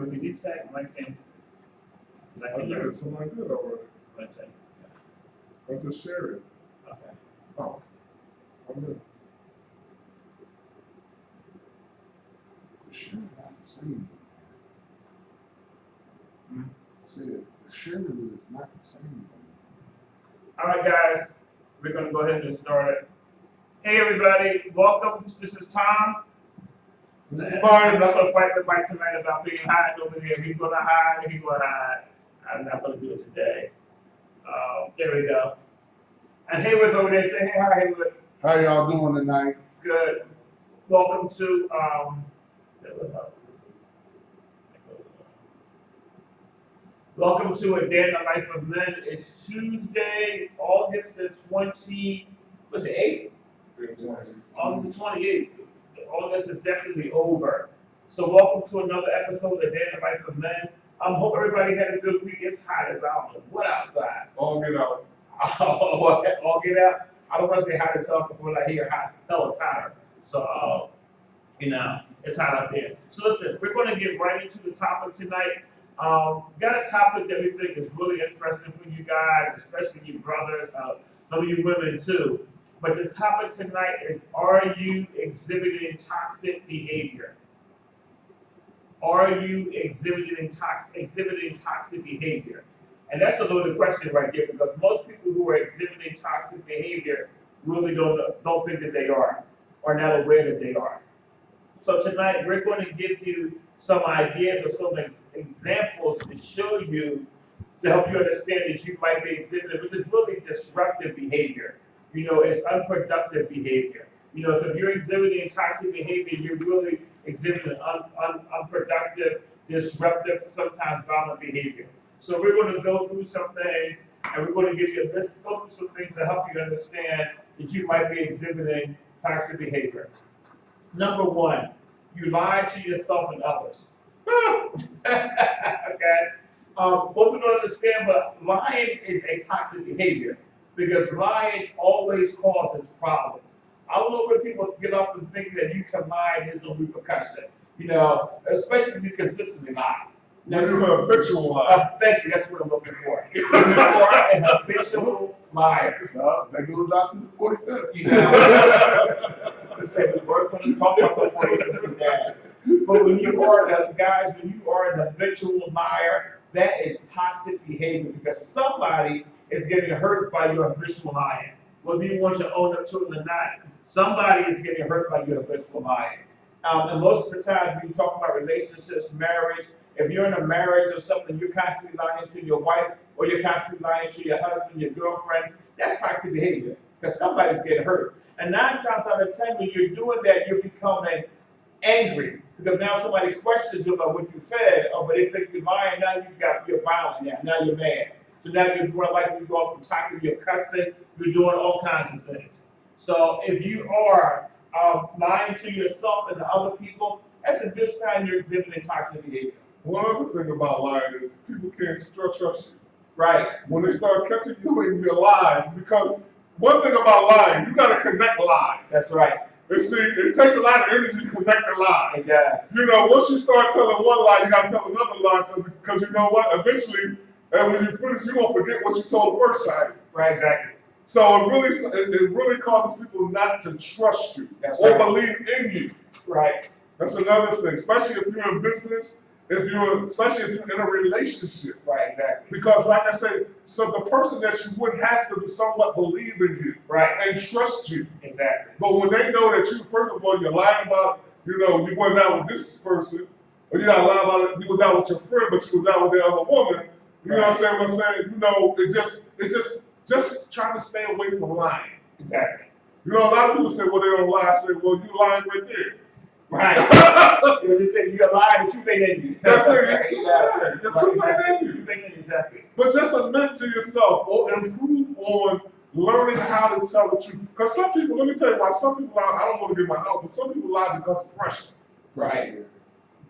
Did you tag LinkedIn? I did. Somebody did already. LinkedIn. I just shared it. Okay. Oh, I'm good. The sharing not the same. Hmm? I said the sharing is not the same. All right, guys, we're going to go ahead and get started. Hey, everybody, welcome. This is Tom. This is I'm Martin. not going to fight the fight tonight about being hiding over here. If he's going to hide, he's going to hide. I'm not going to do it today. There we go. And Haywood's over there. Say, hey, hi, Haywood. How y'all doing tonight? Good. Welcome to, welcome to A Day in the Life of Men. It's Tuesday, August the 28th? August the 28th. August is definitely over. So welcome to another episode of A Day in the Life of Men. Hope everybody had a good week. It's hot as I don't know what outside. All get out. All get out. I don't want to say hot as hell because when I hear hot, hell is hotter. So, it's hot out there. So listen, we're going to get right into the topic tonight. Got a topic that we think is really interesting for you guys, especially you brothers, some of you women too. But the topic tonight is, are you exhibiting toxic behavior? Are you exhibiting toxic behavior? And that's a loaded question right there, because most people who are exhibiting toxic behavior really don't think that they are, or not aware that they are. So tonight we're going to give you some ideas or some examples to show you, to help you understand that you might be exhibiting, which is really disruptive behavior. It's unproductive behavior. So if you're exhibiting toxic behavior, you're really exhibiting unproductive, disruptive, sometimes violent behavior. So we're going to go through some things, and we're going to give you a list, go through some things to help you understand that you might be exhibiting toxic behavior. Number one, you lie to yourself and others. Okay? Most people don't understand, but lying is a toxic behavior, because lying always causes problems. I don't know where people get off and thinking that you can lie and there's no repercussion. Especially if you consistently lie. Now you're an habitual liar. Thank you, that's what I'm looking for. You are an habitual liar. That goes out to the 45th. Let's say we're going to talk about the 45th today. But when you are an habitual liar, that is toxic behavior, because somebody is getting hurt by your habitual lying. Whether you want to own up to it or not, somebody is getting hurt by your habitual lying. And most of the time, when you talk about relationships, marriage, if you're in a marriage or something, you're constantly lying to your wife, or you're constantly lying to your husband, your girlfriend, that's toxic behavior, because somebody's getting hurt. And 9 times out of 10, when you're doing that, you're becoming angry, because now somebody questions you about what you said, but they think you're lying. Now you're violent now you're mad. So now you're more likely to go off from talking, you're cussing, you're doing all kinds of things. So if you are lying to yourself and to other people, that's a good sign you're exhibiting toxic behavior. One other thing about lying is people can't trust you. Right. When they start catching you in your lies, because one thing about lying, you got to connect lies. That's right. And see, it takes a lot of energy to connect a lie. It does. Once you start telling one lie, you got to tell another lie, because you know what? Eventually, and when you finish, you're going to forget what you told the first time. Right, exactly. So it really causes people not to trust you or believe in you. Right. That's another thing, especially if you're in business, especially if you're in a relationship. Right, exactly. Because like I said, so the person that you would has to somewhat believe in you. Right. And trust you. Exactly. But when they know that you, first of all, you're lying about, you went out with this person, or you got to lie about it, you was out with your friend, but you was out with the other woman. You know what I'm saying? It just trying to stay away from lying. Exactly. A lot of people say, well, they don't lie. I say, well, you lying right there. Right. You just say you're lying, the truth ain't in you. That's it. Exactly. The truth ain't in you. The truth ain't in you, exactly. But just admit to yourself or improve on learning how to tell the truth. Because some people, let me tell you why some people lie. I don't want to give my help, but some people lie because of pressure. Right.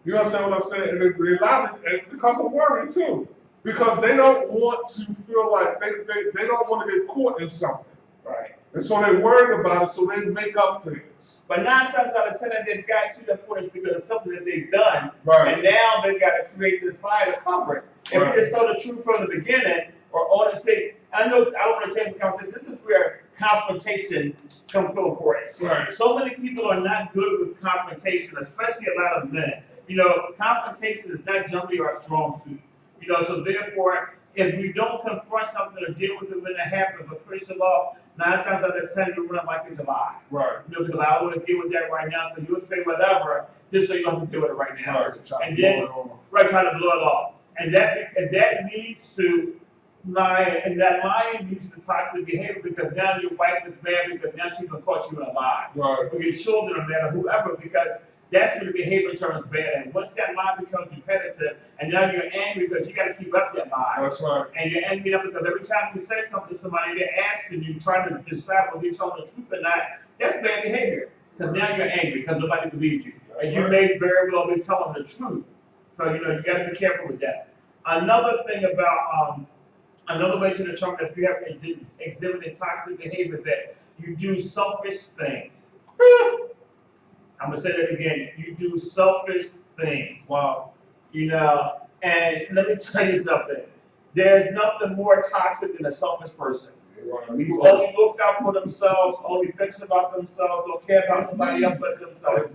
You understand what I'm saying? And they lie because of worry too. Because they don't want to feel like they don't want to get caught in something. Right. And so they worried about it, so they make up things. But 9 times out of 10, they've got to the point is because of something that they've done, Right. and now they've got to create this fire to cover it. If Right. you just told the truth from the beginning, or honestly, I know I don't want to change the conversation. This is where confrontation comes so important. Right. So many people are not good with confrontation, especially a lot of men. You know, confrontation is not generally our strong suit. You know, so therefore, if you don't confront something or deal with it when it happens or push it off, 9 times out of 10 you run like it's a lie. Right. You know, because I want to deal with that right now, so you'll say whatever, just so you don't have to deal with it right now. Right. And then, right, trying to blow it off. And that leads to lying, and that lying leads to toxic behavior because now your wife is mad because now she's gonna caught you in a lie. Right. Or your children are mad or whoever because that's when the behavior turns bad. And once that lie becomes repetitive, and now you're angry because you got to keep up that lie. That's right. And you're angry up because every time you say something to somebody, they're asking you, trying to decide whether you're telling the truth or not. That's bad behavior because now you're angry because nobody believes you. And you may very well be telling the truth. So, you know, you got to be careful with that. Another thing about, another way to determine if you have exhibited toxic behavior is that you do selfish things. I'm gonna say that again. You do selfish things. Wow. You know, and let me tell you something. There's nothing more toxic than a selfish person who only looks out for themselves, only thinks about themselves, don't care about somebody else but themselves.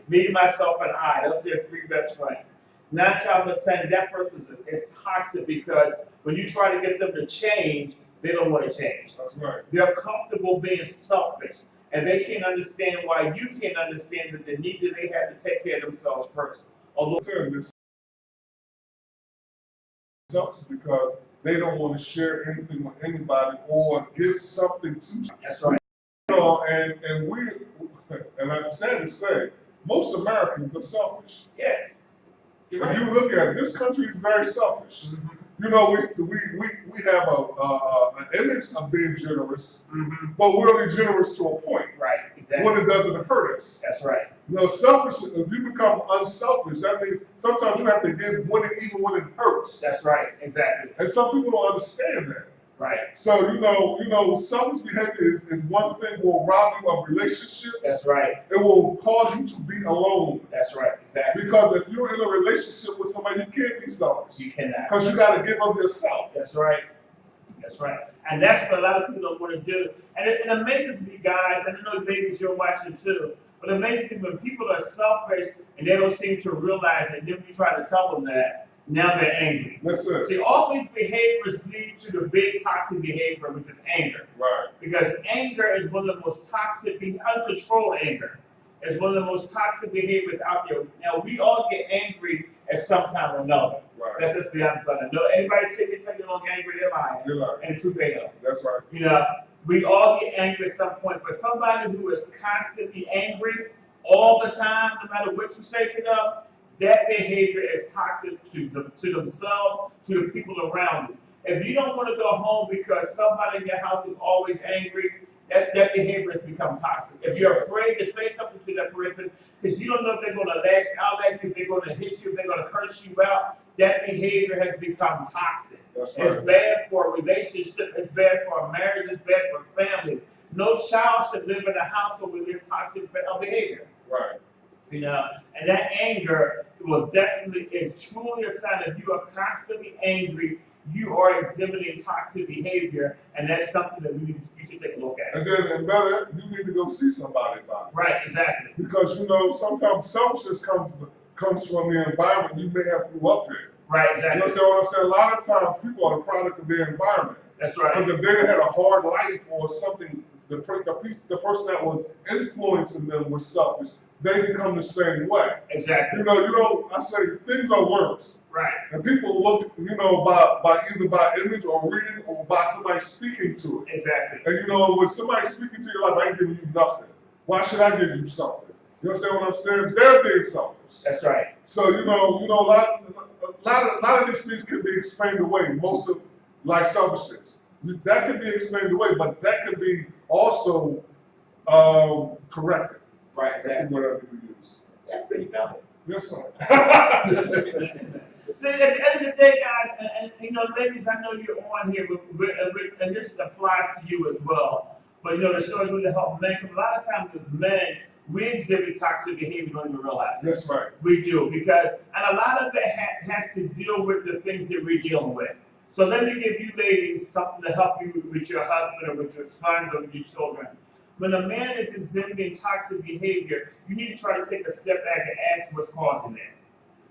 Me, myself, and I. Those are their 3 best friends. 9 times out of 10, that person is toxic because when you try to get them to change, they don't want to change. That's right. They're comfortable being selfish, and they can't understand why you can't understand that the need that they have to take care of themselves first. Although This selfish because they don't want to share anything with anybody or give something to you. that's right. You know, and we, and I'm sad to say, most Americans are selfish. Yeah. You're If right. you look at it, this country is very selfish. Mhm. You know, we have an image of being generous, Mhm. but we're only generous to a point Right. Exactly. when it doesn't hurt us. That's right. You know, selfish, if you become unselfish, that means sometimes you have to give even when it hurts. That's right. Exactly. And some people don't understand that. Right. So, you know, selfish behavior is one thing will rob you of relationships. That's right. It will cause you to be alone. That's right. Exactly. Because if you're in a relationship with somebody, you can't be selfish. You cannot. Because you got to give up yourself. That's right. That's right. And that's what a lot of people don't want to do. And it amazes me, guys, and I know ladies, you're watching too, but it amazes me when people are selfish and they don't seem to realize it, and then we try to tell them that, now they're angry. That's it. See, all these behaviors lead to the big toxic behavior, which is anger. Right. Because anger is one of the most toxic, uncontrolled anger is one of the most toxic behaviors out there. Now, we all get angry at some time or another. Right. Let's just be honest about it. No, anybody sitting here telling you don't get angry, they're lying. You're right. And the truth they know. That's right. You know, we all get angry at some point, but somebody who is constantly angry all the time, no matter what you say to them, that behavior is toxic to themselves, to the people around you. If you don't want to go home because somebody in your house is always angry, that behavior has become toxic. If you're afraid to say something to that person because you don't know if they're going to lash out at you, if they're going to hit you, if they're going to curse you out, that behavior has become toxic. That's right. It's bad for a relationship, it's bad for a marriage, it's bad for a family. No child should live in a household with this toxic behavior. Right. You know, and that anger will definitely is truly a sign if you are constantly angry, you are exhibiting toxic behavior, and that's something that we should take a look at. And then, and better, you need to go see somebody about it. Right, exactly. Because, you know, sometimes selfishness comes from the environment you may have grew up in. Right, You exactly. understand what I'm saying? A lot of times people are the product of their environment. That's right. Because if they had a hard life or something, the person that was influencing them was selfish, they become the same way. Exactly. You know, I say things are learned. Right. And people look, you know, by either by image or reading or by somebody speaking to it. Exactly. And you know, when somebody's speaking to you like, I ain't giving you nothing. Why should I give you something? You understand what I'm saying? They're being selfish. That's right. So you know, a lot of these things can be explained away. Most of like selfishness, that can be explained away, but that can be also corrected. Right, That's exactly. the word I need to use. That's pretty founded. Yes, sir. So at the end of the day, guys, and you know, ladies, I know you're on here, and this applies to you as well. But you know, the show is really help men. 'Cause a lot of times as men, we exhibit toxic behavior, don't even realize it. That's right. We do, because, and a lot of it has to deal with the things that we're dealing with. So let me give you ladies something to help you with your husband or with your sons or with your children. When a man is exhibiting toxic behavior, you need to try to take a step back and ask what's causing that.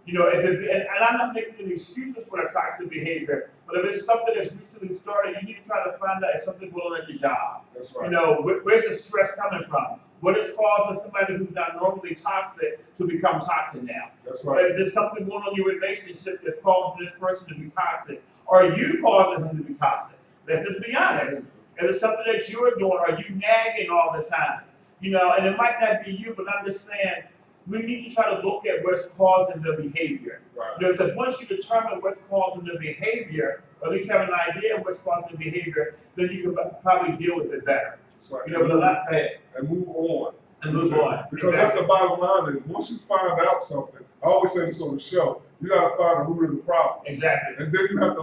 You know, and I'm not making any excuses for the toxic behavior, but if it's something that's recently started, you need to try to find out if something going on at your job. That's right. You know, where's the stress coming from? What is causing somebody who's not normally toxic to become toxic now? That's right. Is there something going on in your relationship that's causing this person to be toxic? Or are you causing him to be toxic? Let's just be honest. Is it something that you're doing? Are you nagging all the time? You know, and it might not be you, but I'm just saying, we need to try to look at what's causing the behavior. Right. You know, because once you determine what's causing the behavior, or at least have an idea of what's causing the behavior, then you can probably deal with it better. That's right. You know, but a lot and move on. and move on. Because that's the bottom line is once you find out something, I always say this on the show, you gotta find the root of the problem. Exactly. And then you have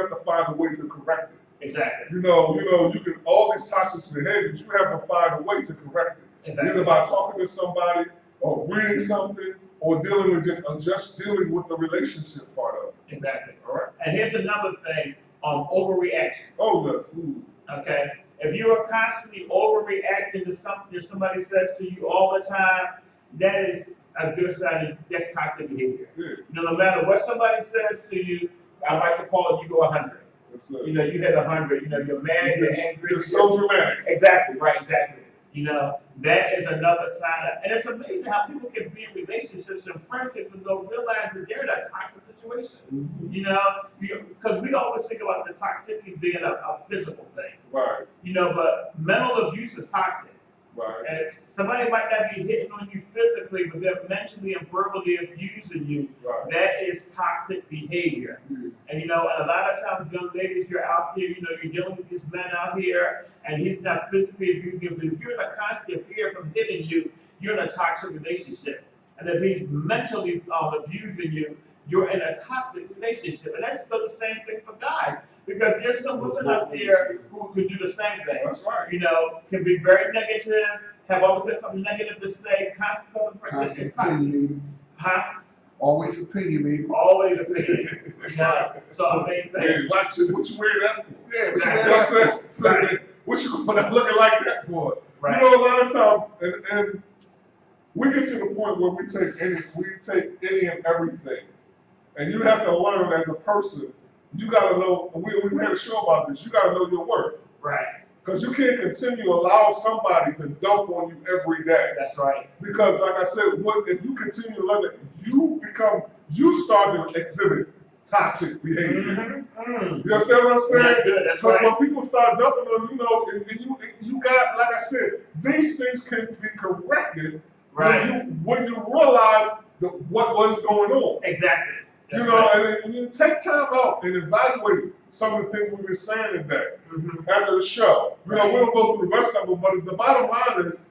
to find a way to correct it. Exactly. You know, you can all these toxic behaviors, you have to find a way to correct it. Exactly. Either by talking to somebody or reading something or dealing with just dealing with the relationship part of it. Exactly. All right. And here's another thing, overreaction. Oh, yes. Ooh. Okay? If you are constantly overreacting to something that somebody says to you all the time, that is a good sign that's toxic behavior. Yeah. You know, no matter what somebody says to you, I like to call it you go 100. You know, you hit 100. You know, you're mad, you're angry. You're so dramatic. Exactly, right, exactly. You know, that is another sign of, and it's amazing how people can be in relationships and friendships and don't realize that they're in a toxic situation. Mm-hmm. You know, because we always think about the toxicity being a physical thing. Right. You know, but mental abuse is toxic. Right. And somebody might not be hitting on you physically, but they're mentally and verbally abusing you. Right. That is toxic behavior. Mm-hmm. And you know, and a lot of times, young ladies, you're out there, you know, you're dealing with this man out here, and he's not physically abusing you, but if you're in a constant fear from hitting you, you're in a toxic relationship. And if he's mentally abusing you, you're in a toxic relationship. And that's still the same thing for guys. Because there's some women out there who could do the same thing. That's right. You know, can be very negative, have always had something negative to say, constantly person is toxic. Huh? Always opinionated. Always opinion. You know, so I mean, Hey, watch it. What you wear that for? Yeah, What's that? What you looking like that for? right. You know, a lot of times, and we get to the point where we take any and everything, and you have to learn as a person. You gotta know. We had a show about this. You gotta know your worth. Right. Because you can't continue to allow somebody to dump on you every day. That's right. Because, like I said, if you continue to let it, you start to exhibit toxic behavior. Mm-hmm. Mm. You understand what I'm saying? That's good. That's Because right. when people start dumping on you, know, and you got, like I said, these things can be corrected Right. when you realize what's going on. Exactly. That's You know, right. and you take time out and evaluate some of the things we've been saying today Mm-hmm. after the show. You know, we don't go through the rest of them, but the bottom line is,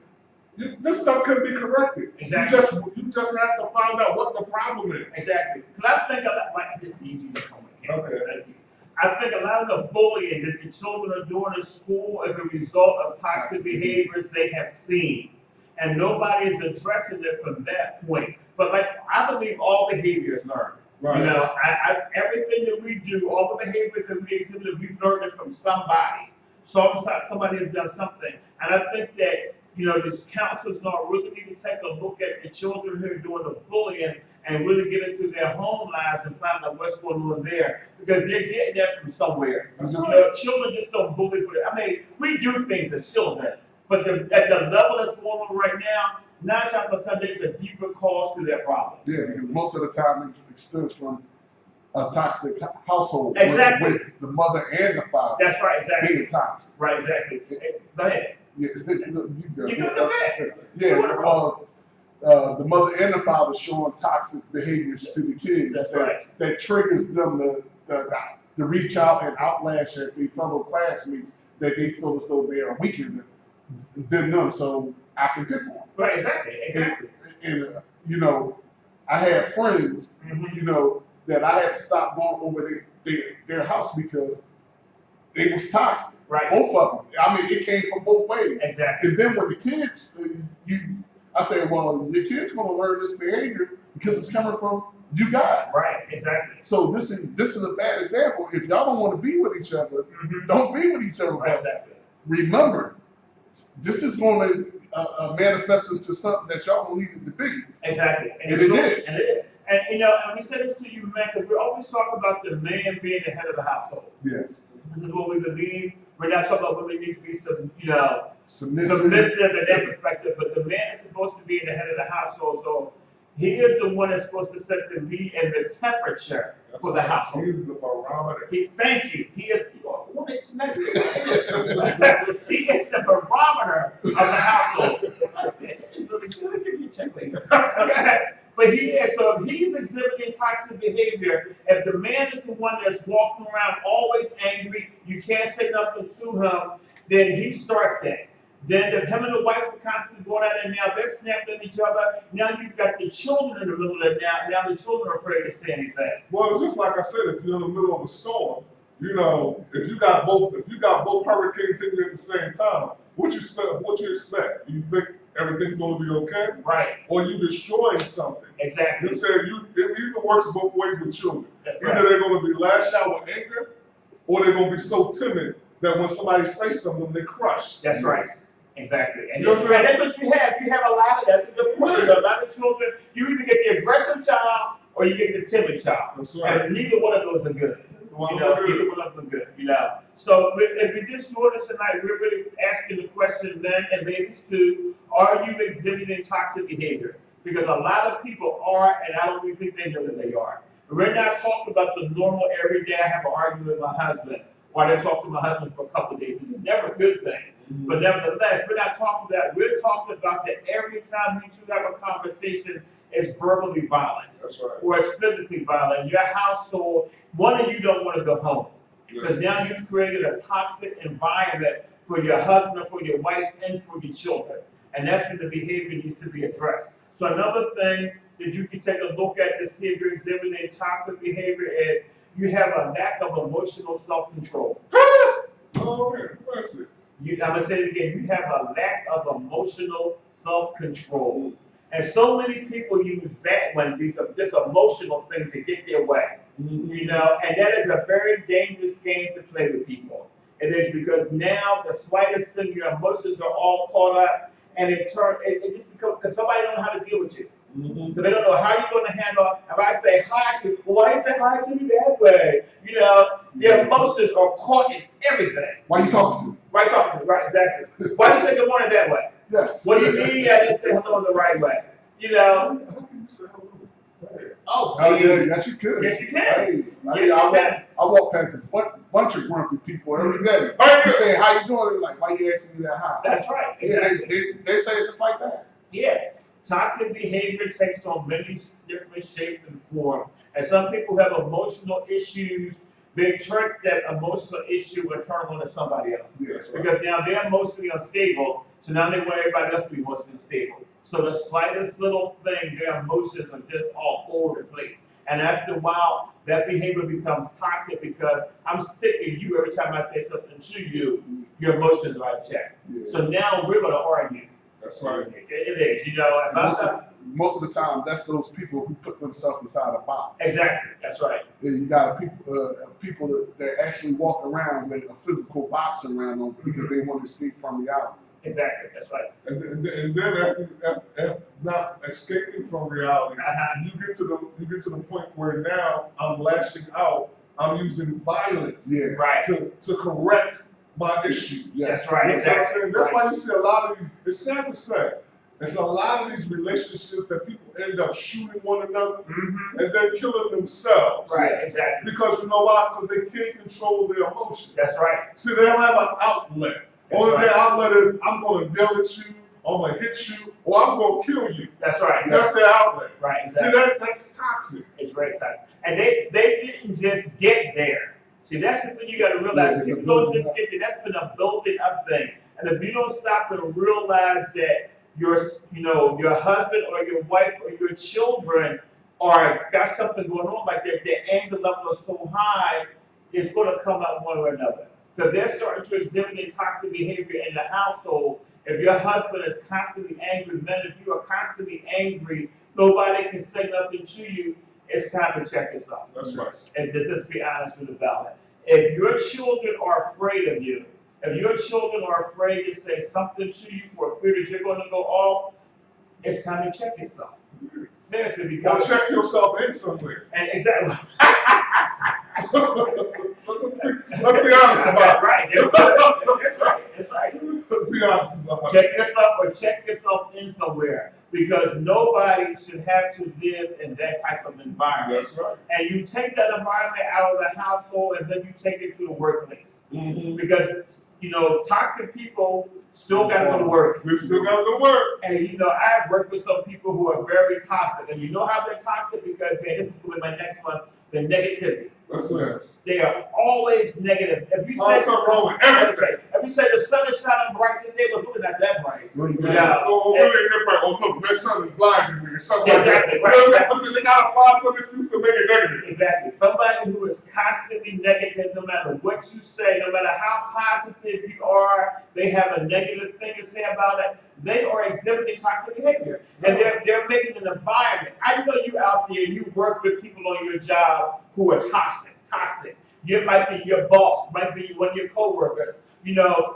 this stuff can be corrected. Exactly. You just have to find out what the problem is. Exactly. Because I think a lot, like this easy to come with. Okay. Thank you. I think a lot of the bullying that the children are doing in school is a result of toxic behaviors they have seen. And nobody is addressing it from that point. But like, I believe all behavior is learned. Right. You know, everything that we do, all the behaviors that we exhibit, we've learned it from somebody. Somebody has done something. And I think that, you know, these counselors now really need to take a look at the children who are doing the bullying and really get into their home lives and find out what's going on there. Because they're getting that from somewhere. That's You right. know, children just don't bully for it. I mean, we do things as children, but at the level that's going on right now, 9 times out of 10, there's a deeper cause to that problem. Yeah, because most of the time it stems from a toxic household. Exactly. With the mother and the father That's right, exactly. being toxic. Right, exactly. Go ahead. Yeah, You can go ahead. Yeah, the mother and the father showing toxic behaviors to the kids That's right. that triggers them to reach out and outlash at their fellow classmates that they feel as though they are weaker than them, so I can pick on. Right, exactly, exactly. And you know, I have friends, Mhm. you know, that I had to stop going over their house because it was toxic. Right. Both of them. I mean, it came from both ways. Exactly. And then with the kids, I say, well, your kids gonna learn this behavior because it's coming from you guys. Right. Exactly. So this is a bad example. If y'all don't want to be with each other, Mm-hmm. don't be with each other. Right. But Exactly. remember, this is going to manifest into something that y'all don't need to be. Exactly. And it did. And it did. And you know, and we said this to you, man, because we always talk about the man being the head of the household. Yes. This is what we believe. We're not talking about women need to be Submissive. submissive in that perspective, but the man is supposed to be the head of the household. So he is the one that's supposed to set the lead and the temperature for the household. He's the barometer. Thank you. He is he is the barometer of the household. But he is, so if he's exhibiting toxic behavior, if the man is the one that's walking around always angry, you can't say nothing to him, then he starts that. Then if him and the wife are constantly going out there, now they're snapping at each other, now you've got the children in the middle of it now the children are afraid to say anything. Well, it's just like I said, if you're in the middle of a storm, you know, if you got both hurricanes hitting you at the same time, what you expect? Do you think everything's going to be okay? Right. Or you destroying something? Exactly. You said it either works both ways with children. That's Either right. they're going to be lashed out with anger, or they're going to be so timid that when somebody says something, they crush. That's right. Exactly. And, You know what I'm saying? and that's what you have. You have a lot of, that's a good point. You know, a lot of children, you either get the aggressive child or you get the timid child. That's right. And neither one of those are good. Well, You know, good. neither one of them are good, you know. So if you just joined us tonight, we're really asking the question, men and ladies too, are you exhibiting toxic behavior? Because a lot of people are, and I don't really think they know that they are. We're not talking about the normal every day I have an argument with my husband, or I didn't talk to my husband for a couple of days, which is never a good thing. But nevertheless, we're not talking about that. We're talking about that every time you two have a conversation, it's verbally violent. That's right. Or it's physically violent. Your household, one of you don't want to go home. Because now you've created a toxic environment for your husband, or for your wife, and for your children. And that's when the behavior needs to be addressed. So another thing that you can take a look at to see if you're exhibiting toxic behavior is you have a lack of emotional self-control. Oh, man, mercy. I'm going to say it again. You have a lack of emotional self-control. And so many people use that one, this emotional thing to get their way. You know, and that is a very dangerous game to play with people. It is, because now the slightest thing, your emotions are all caught up, and it just becomes, because somebody don't know how to deal with you. Because they don't know how you're going to handle. If I say hi to you, well, why you say hi to me that way? You know, your emotions are caught in everything. Why you talking to me? Right, talking to me, right, exactly. Why do you say good morning that way? Yes. What do you mean I didn't say hello the right way? You know? How can you say hello? Oh, Oh, yeah, please. yes, you could. Yes, you can. Hey, Yes, you can. I walk past a bunch of grumpy people every day. Hey, You say, how you doing? They're like, why you asking me that high? That's right. Yeah, Exactly. they say it just like that. Yeah. Toxic behavior takes on many different shapes and forms. And some people have emotional issues. They turn that emotional issue and turn it on to somebody else. Yes, right. Because now they're emotionally unstable, so now they want everybody else to be emotionally unstable. So the slightest little thing, their emotions are just all over the place. And after a while, that behavior becomes toxic because I'm sick of you every time I say something to you, your emotions are out of check. Yeah. So now we're going to argue. That's right. It is, you know. If I'm Most of the time, that's those people who put themselves inside a box. exactly, that's right. And you got people that actually walk around with a physical box around them because they want to escape from reality. Exactly, that's right. And then after not escaping from reality, you get to the point where now I'm lashing out. I'm using violence Yeah. Right. to correct my issues. That's right. You know what I'm Exactly. saying? That's Right. why you see a lot of these. It's sad to say, it's a lot of these relationships that people end up shooting one another Mm-hmm. and then killing themselves. Right, exactly. Because you know why? Because they can't control their emotions. That's right. See, they don't have an outlet. That's Only right. their outlet is I'm going to yell at you, I'm going to hit you, or I'm going to kill you. That's right. That's their outlet. Right, See, exactly. that's toxic. It's very tough. And they didn't just get there. See, that's the thing you got to realize. Yeah, People don't just get there. That's been a built-in up thing. And if you don't stop and realize that your husband or your wife or your children or got something going on like that, their anger level is so high, it's going to come out one or another. So if they're starting to exhibit toxic behavior in the household, if your husband is constantly angry, men, if you are constantly angry, nobody can say nothing to you, it's time to check yourself. That's right. And let's be honest with about it. If your children are afraid of you, if your children are afraid to say something to you for fear that you're going to go off, it's time to check yourself. Seriously, because check yourself in somewhere. And exactly. Let's be honest about it. Right. That's right. That's right. Let's be honest about it. Check yourself or check yourself in somewhere, because nobody should have to live in that type of environment. That's right. And you take that environment out of the household and then you take it to the workplace. Mm-hmm. Because, toxic people still got to go to work. We still got to go to work. And, I've worked with some people who are very toxic. And you know how they're toxic? Because, this is with my next one, the negativity. That's it. They are always negative. If you say something wrong with everything. If you say the sun is shining bright today, it was really not that bright. Oh, really, everybody, look, that sun is blinding me or something Exactly, like right. that. They gotta find some excuse to make it negative. Exactly. Somebody who is constantly negative, no matter what you say, no matter how positive you are, they have a negative thing to say about it. They are exhibiting toxic behavior, and they're making an environment. I know you out there, you work with people on your job who are toxic. You might be your boss, might be one of your coworkers.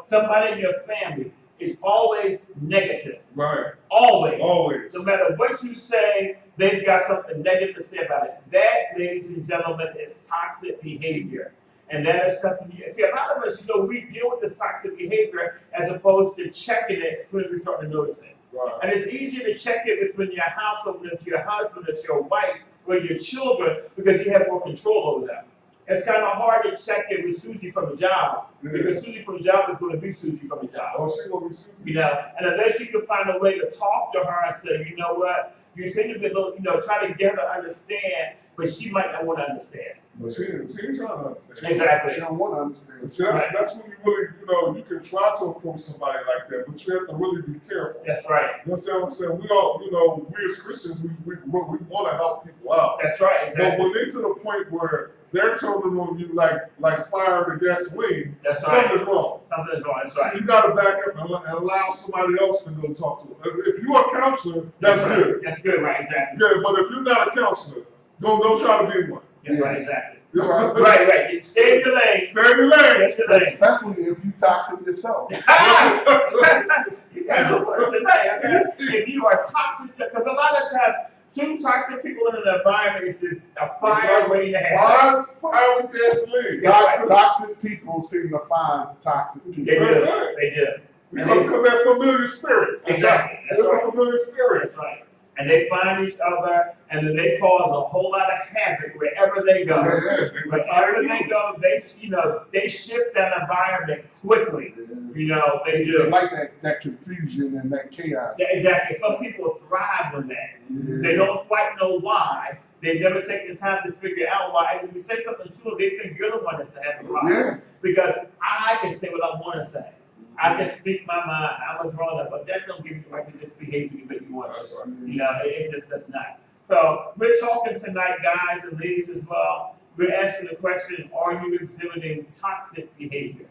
Somebody in your family is always negative. Right. Always. No matter what you say, they've got something negative to say about it. That, ladies and gentlemen, is toxic behavior. And that is something, see, a lot of us, we deal with this toxic behavior as opposed to checking it as soon as we start to notice it. Right. And it's easier to check it within your household, when it's your husband, it's your wife, or your children, because you have more control over them. It's kind of hard to check it with Susie from the job, because Susie from the job is going to be Susie from the job. Oh, she's going to be Susie. And unless you can find a way to talk to her and say, you know what, you seem to be, try to get her to understand, but she might not want to understand. But she ain't trying to understand. Exactly. She don't want to understand. See, that's when you really, you can try to approach somebody like that, but you have to really be careful. That's right. You understand what I'm saying? We all, we as Christians, we want to help people out. That's right, exactly. But when they're to the point where they're turning on you like fire the gasoline, that's right. something's wrong. Something's wrong, that's So right. you got to back up and allow somebody else to go talk to them. If you're a counselor, that's right. good. That's good, right, exactly. Yeah, but if you're not a counselor, don't try to be one. That's right, exactly. Right. Stay in your lane. Stay in your lane. That's your lane. Especially if you toxic yourself. You guys are worse tonight, okay? If you are toxic, because a lot of times, two toxic people in an environment is just a fire waiting to happen. Fire with gasoline. Toxic people seem to find toxic people. They do. Because that familiar spirit. Exactly. It's a familiar spirit. That's right. And they find each other, and then they cause a whole lot of havoc wherever they go. Wherever they go, they shift that environment quickly. They do. They like that confusion and that chaos. Yeah, exactly. Some people thrive on that. Yeah. They don't quite know why. They never take the time to figure out why. And if you say something to them, they think you're the one that's to have the problem. Yeah. Because I can say what I want to say. I can speak my mind. I'm a grown up, but that don't give you the right to just behave the way you want to. Right. It just does not. So we're talking tonight, guys and ladies as well. We're asking the question: are you exhibiting toxic behavior?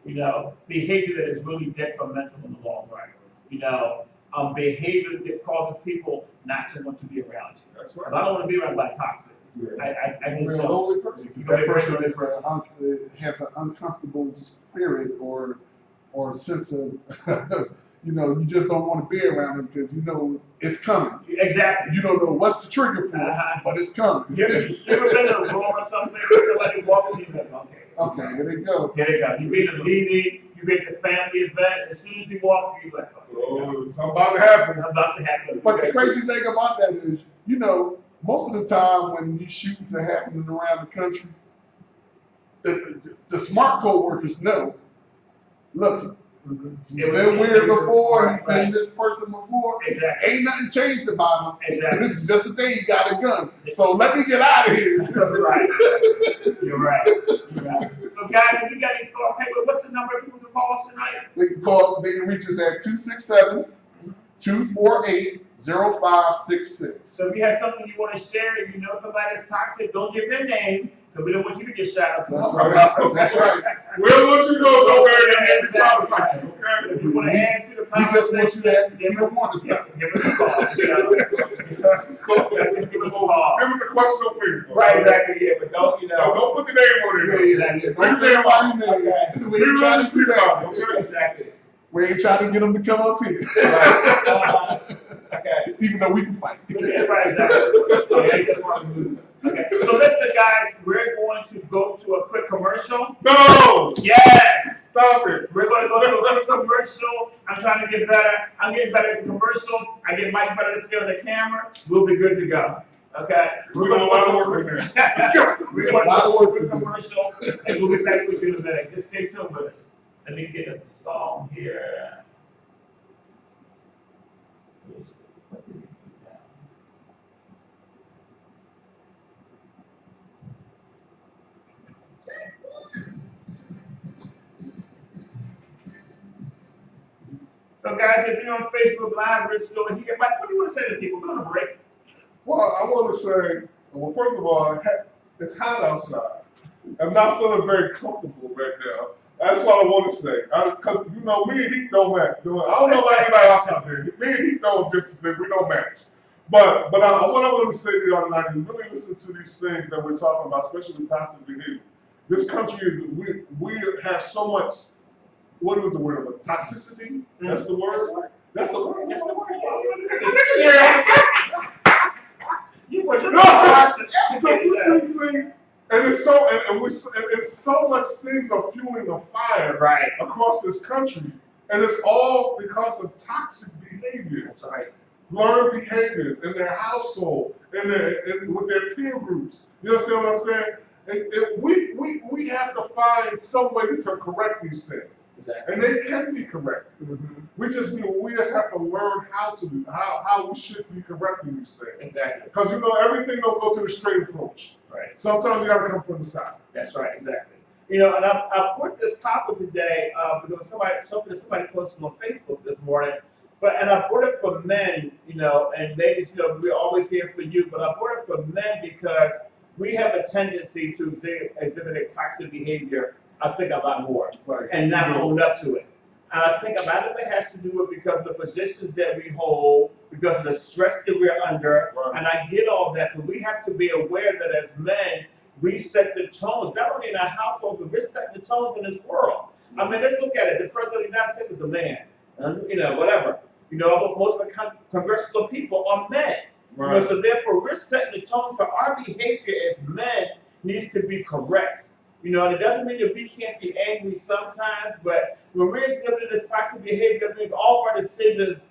Behavior that is really detrimental in the long run. Behavior that causes people not to want to be around you. That's right. I don't want to be around by toxic. Yeah. I just You're a don't. lonely person. You're That a person lonely has an uncomfortable spirit or sense of, you just don't want to be around them because it's coming. Exactly. You don't know what's the trigger for, but it's coming. You ever been in a room or something where somebody walks in, you're like, okay. Okay, here they go. Here they go. You be in a meeting, you be at the family event, as soon as you walk, you're like, oh, something about to happen. I'm about to happen. But the crazy thing about that is, most of the time when these shootings are happening around the country, the smart co-workers know, look, he's been weird before, he's been this person before. Exactly. Ain't nothing changed about him. Exactly. Just today he got a gun. So let me get out of here. You're right. You're right. So guys, if you got any thoughts, hey, what's the number of people to call us tonight? They can reach us at 248-0566. So if you have something you want to share, if you know somebody that's toxic, don't give their name, because we don't want you to get shot up. That's right. That's right. We'll let you know, don't marry them every time to fight you, okay? If you want to add to the We just want you to give see the one side. us a call. It's cool. Just give us a call. Give us a question on Facebook. Right, exactly, yeah, but don't, Don't put the name on it. Exactly. Don't say nobody's names. We ain't trying to do that. Exactly. We ain't trying to get them to come up here. Okay. Even though we can fight. Right, exactly. Yeah, just want to move. Okay, so listen, guys, we're going to go to a quick commercial. No! Yes! Stop it. We're going to go to a quick commercial. I'm trying to get better. I'm getting better at the commercials. I get Mike better to stay on the camera. We'll be good to go. Okay? We're going to work with that. We're going to go to a quick commercial, and we'll be back with you in a minute. Just stay tuned with us. Let me get us a song here. So guys, if you're on Facebook Live, we're still here. Mike, what do you want to say to people? We're on a break. Well, I want to say, well, first of all, it's hot outside. I'm not feeling very comfortable right now. That's what I want to say. Because, you know, me and Heat don't match. I don't know about anybody else out there. Me and Heat don't we don't match. But what I want to say to y'all tonight is really listen to these things that we're talking about, especially with toxic behavior. This country is, we have so much, what is the word of it? Toxicity? That's the word? That's the word? That's the word. You were just and it's so, and so much things are fueling the fire right across this country, and it's all because of toxic behaviors. That's right. Learned behaviors in their household, with their peer groups. You understand what I'm saying? We have to find some way to correct these things, Exactly. and they can be corrected. Mm-hmm. We just have to learn how to do how we should be correcting these things. Exactly. Because you know everything don't go to the straight approach. Right. Sometimes you gotta come from the side. That's right. Exactly. You know, and I put this topic today because somebody posted on Facebook this morning. And I brought it for men, you know, and ladies, you know, we're always here for you, but I brought it for men because we have a tendency to exhibit toxic behavior, I think, a lot more, Right. and not own up to it. And I think a lot of it has to do with because of the positions that we hold, because of the stress that we're under, Right. and I get all that, but we have to be aware that as men, we set the tones, not only in our household, but we're setting the tones in this world. I mean, let's look at it. The president of the United States is a man, you know, whatever. You know, most of the congressional people are men. Right. You know, so therefore, we're setting the tone for our behavior as men needs to be correct. You know, and it doesn't mean that we can't be angry sometimes, but when we're exhibiting this toxic behavior, that means all of our decisions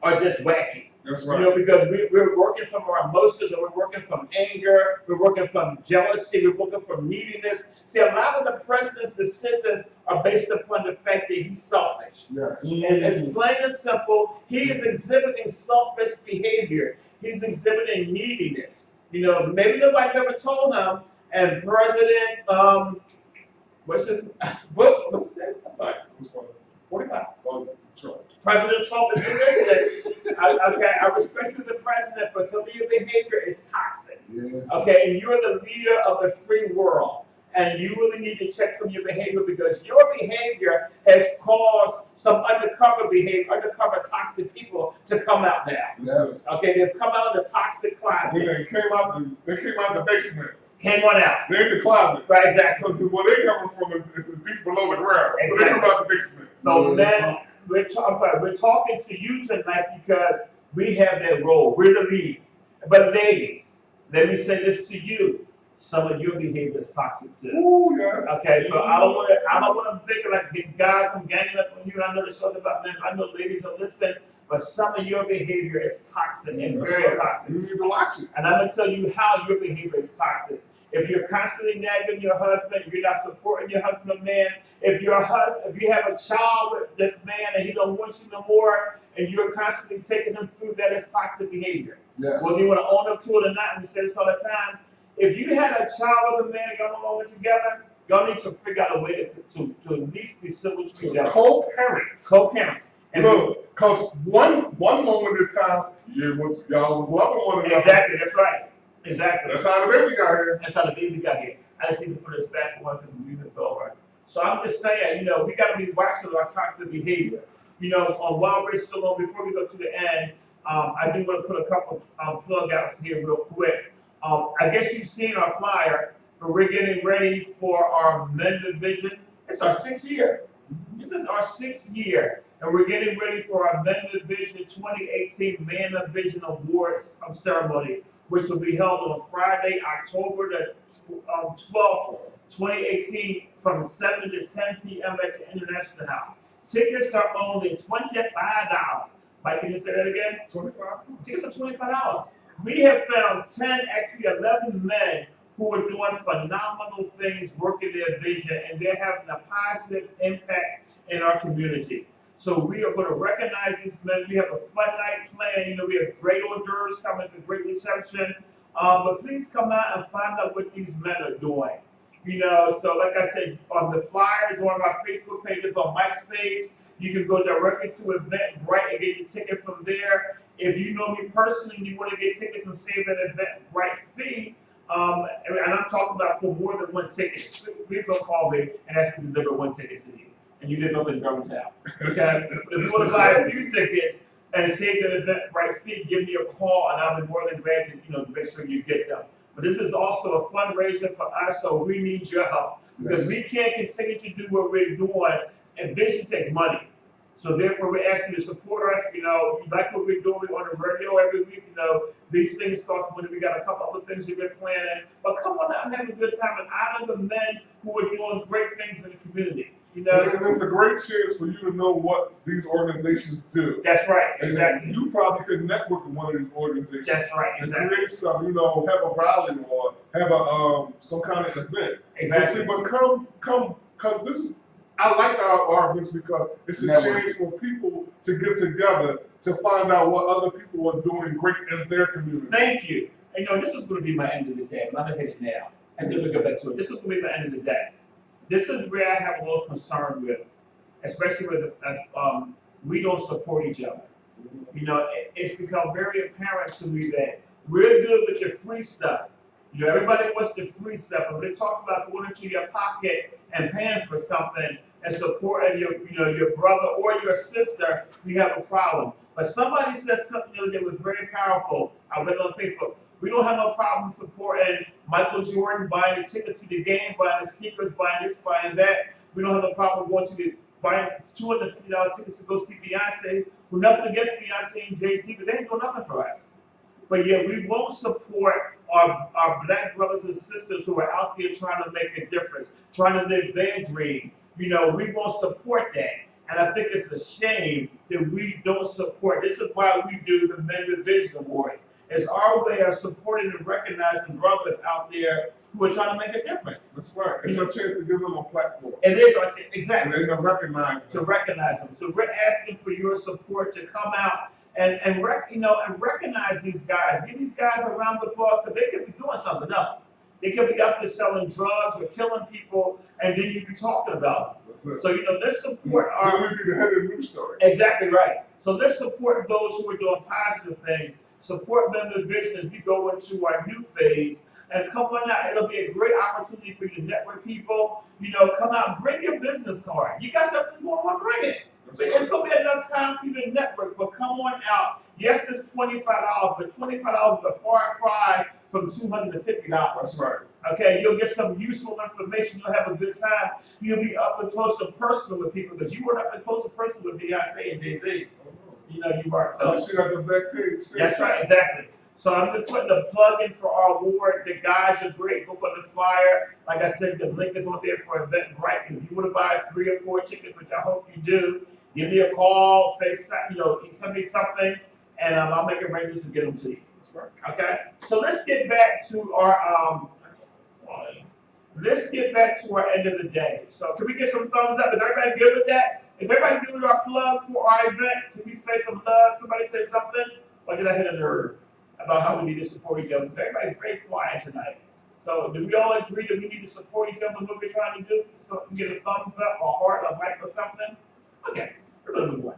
are just wacky. That's right. You know, because we're working from our emotions, and we're working from anger, we're working from jealousy, we're working from neediness. See, a lot of the president's decisions are based upon the fact that he's selfish. Yes. And it's plain and simple, he is exhibiting selfish behavior. He's exhibiting neediness. You know, maybe nobody ever told him, and President, what's his name? I'm sorry, 45. President Trump is listening. Okay, I respect you, the president, but some of your behavior is toxic. Yes. Okay, and you're the leader of the free world. And you really need to check from your behavior because your behavior has caused some undercover behavior, undercover toxic people to come out now. Yes. Okay, they've come out of the toxic closet. They came out the basement. Came on out. They're in the closet. Right, exactly. Because where they're coming from is deep below the ground. So they come out the basement. So then, we're talking to you tonight because we have that role. We're the lead. But ladies, let me say this to you. Some of your behavior is toxic too. Ooh, yes. Okay, so I don't want to think like guys, I'm ganging up on you. I know the show's about men. I know ladies are listening, but some of your behavior is toxic and very toxic. You need to watch it. And I'm gonna tell you how your behavior is toxic. If you're constantly nagging your husband, you're not supporting your husband or man. If you have a child with this man and he don't want you no more, and you're constantly taking him through, that is toxic behavior. Yes. Whether you want to own up to it or not, and we say this all the time. If you had a child with a man and y'all no longer together, y'all need to figure out a way to at least be civil to each other. Co-parents. Co-parents. And Look, cause one moment in time, y'all was loving one another. exactly, that's right. Exactly. That's how the baby got here. That's how the baby got here. I just need to put us back on because the music's over. So I'm just saying, we got to be watching our toxic behavior. While we're still on, before we go to the end, I do want to put a couple plug outs here real quick. I guess you've seen our flyer, but we're getting ready for our men division. It's our 6th year. This is our 6th year, and we're getting ready for our men division 2018 Man Division Awards ceremony, which will be held on Friday, October the 12th, 2018, from 7 to 10 p.m. at the International House. Tickets are only $25. Mike, can you say that again? 25. Tickets are $25. We have found 10, actually 11 men who are doing phenomenal things, working their vision, and they're having a positive impact in our community. So we are going to recognize these men. We have a fun night planned. We have great hors d'oeuvres coming, a great reception. But please come out and find out what these men are doing. So like I said, on the flyers, on our Facebook pages, on Mike's page, you can go directly to Eventbrite and get your ticket from there. If you know me personally and you want to get tickets and save that Eventbrite fee, and I'm talking about for more than one ticket, please don't call me and ask me to deliver one ticket to you. And you live up in Germantown. Okay? But if you want to buy a few tickets and save that Eventbrite fee, give me a call and I'll be more than glad to make sure you get them. But this is also a fundraiser for us, so we need your help. Because we can't continue to do what we're doing, and vision takes money. So therefore, we're asking you to support us. You like what we're doing on the radio every week. These things cost money. We got a couple other things we've been planning. But come on out and have a good time and honor the men who are doing great things in the community. And it's a great chance for you to know what these organizations do. That's right, and exactly. You probably could network with one of these organizations. That's right, exactly. And create some, have a rally or have a some kind of event. Exactly. But come, because I like our events because it's a chance for people to get together to find out what other people are doing great in their community. Thank you. And this is going to be my end of the day. I'm going to hit it now. And then we'll get back to it. This is going to be my end of the day. This is where I have a little concern with, especially with we don't support each other. It's become very apparent to me that we're good with your free stuff. Everybody wants the free stuff, but when they talk about going into your pocket and paying for something and supporting your brother or your sister, we have a problem. But somebody said something that was very powerful. I read it on Facebook. We don't have no problem supporting Michael Jordan, buying the tickets to the game, buying the sneakers, buying this, buying that. We don't have no problem going to buying $250 tickets to go see Beyonce. We're nothing against Beyonce and Jay-Z, but they ain't doing nothing for us. But yet we won't support our black brothers and sisters who are out there trying to make a difference, trying to live their dream. We won't support that. And I think it's a shame that we don't support. This is why we do the Men Division Award. It's our way of supporting and recognizing brothers out there who are trying to make a difference. That's right. It's a chance to give them a platform. It is, exactly. And they're going to recognize them. To recognize them. So we're asking for your support to come out and recognize these guys. Give these guys a round of applause because they could be doing something else. They could be out there selling drugs or killing people, and then you'd be talking about them. So, let's support our... That would be the head of the news story. Exactly right. So let's support those who are doing positive things. Support Men Division as we go into our new phase. And come on out. It'll be a great opportunity for you to network people. Come out, bring your business card. You got something going on, bring it. So it's going to be enough time for you to network, but come on out. Yes, it's $25, but $25 is a far cry from $250. That's right. Okay, you'll get some useful information. You'll have a good time. You'll be up and close and personal with people because you weren't up and close and personal with Beyonce and Jay-Z. You weren't. So she got the back page. That's right, exactly. So I'm just putting a plug in for our award. The guys are great. Go on the flyer. Like I said, the link is on there for Eventbrite. If you want to buy 3 or 4 tickets, which I hope you do, give me a call, FaceTime, tell me something, and I'll make arrangements to get them to you. Okay? So let's get back to our end of the day. So can we get some thumbs up? Is everybody good with that? Is everybody good with our plug for our event? Can we say some love? Somebody say something? Or did I hit a nerve about how we need to support each other? Because everybody's very quiet tonight. So do we all agree that we need to support each other in what we're trying to do? So we get a thumbs up, a heart, a like, or something? Okay, we're going to move on.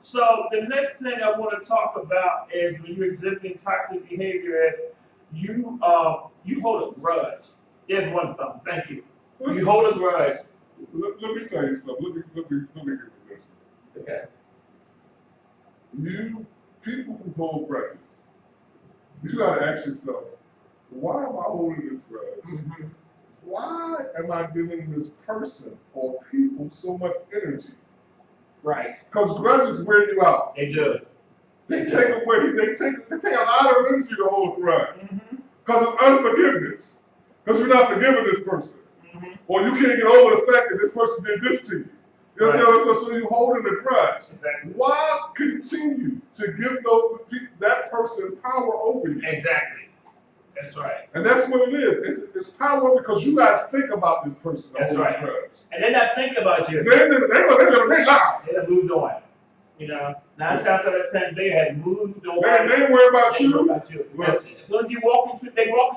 So the next thing I want to talk about is when you're exhibiting toxic behavior is you hold a grudge. Here's one thumb. Thank you. You hold a grudge. Let me tell you something. Let me give you this. Okay. People who hold grudges, you gotta ask yourself, why am I holding this grudge? Mm-hmm. Why am I giving this person or people so much energy? Right. Because grudges wear you out. They do. They take away, they take a lot of energy to hold a grudge. Mm-hmm. Because it's unforgiveness. Because you're not forgiving this person. Mm-hmm. Or you can't get over the fact that this person did this to you. You Right. understand? So you're holding a grudge. Exactly. Why continue to give that person power over you? Exactly. That's right. And that's what it is. It's power because you got to think about this person. That's over this right. grudge. And they're not thinking about you. They're lives. They have moved on. You know, 9 times out of 10, they had moved on. They ain't worried about They worry you. about you. Right. As soon as they walk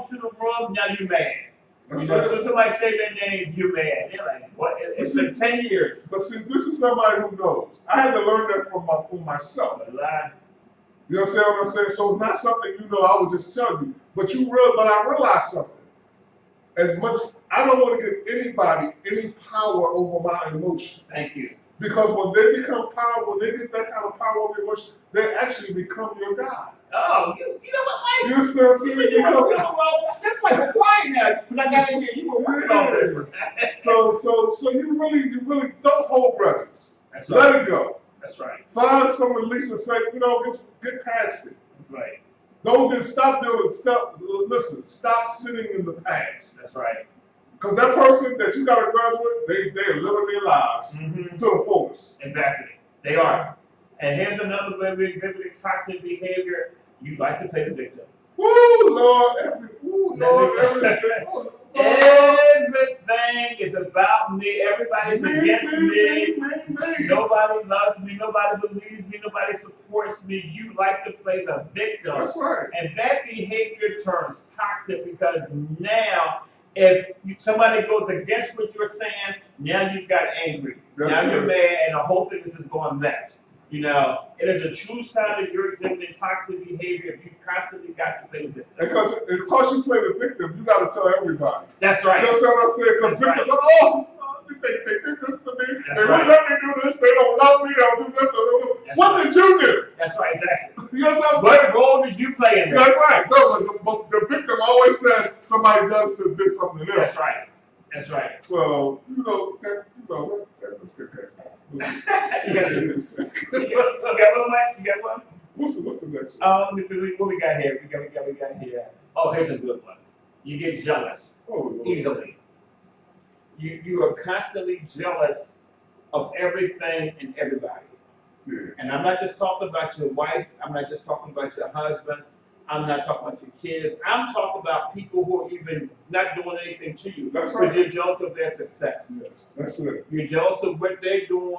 into the room, now you're mad. That's You know, as it. soon as somebody say their name, you're mad. They're like, what? It's been 10 years. But see, this is somebody who knows. I had to learn that from myself. But lie. You understand what I'm saying? So it's not something I would just tell you. But I realized something. As much, I don't want to give anybody any power over my emotions. Thank you. Because when they become powerful, when they get that kind of power over emotions, they actually become your God. Oh, you know what, Mike? You understand what I'm saying? You know, well, that's why you're quiet now. When I got in here, you were working on this. So you really don't hold grudges. That's right. Let it go. That's right. Find some release and say, just get past it. That's right. Don't just stop doing stuff. Listen, stop sitting in the past. That's right. Because that person that you got a grudge with, they're living their lives Mm-hmm. to the fullest. Exactly. They are. And here's another way we exhibit toxic behavior. You like to play the victim. Woo, Lord, everything. Everything is about me. Everybody's against me. Me. Nobody loves me. Nobody believes me. Nobody supports me. You like to play the victim. That's right. And that behavior turns toxic because now, if somebody goes against what you're saying, now you've got angry. Now you're mad, and the whole thing is just going left. You know, it is a true sign that you're exhibiting toxic behavior if you've constantly got to play the victim. Because you play the victim, you got to tell everybody. That's right. You know what I'm saying? Because That's victims right. are, they did this to me. That's They right. won't let me do this. They don't love me. They'll do this. That's What right. did you do? That's right, exactly. You know what I'm saying? What role did you play in this? That's right. No, but the victim always says somebody did something else. That's right. That's right. So, let's get past that. You got one, Mike? You got one? What's the next one? Let me see what we got here. We got here. Oh, here's a good one. You get jealous Oh, Lord. easily. You are constantly jealous of everything and everybody. Yeah. And I'm not just talking about your wife. I'm not just talking about your husband. I'm not talking about your kids. I'm talking about people who are even not doing anything to you. That's But right. you're jealous of their success. Yes, that's it. You're jealous of what they're doing,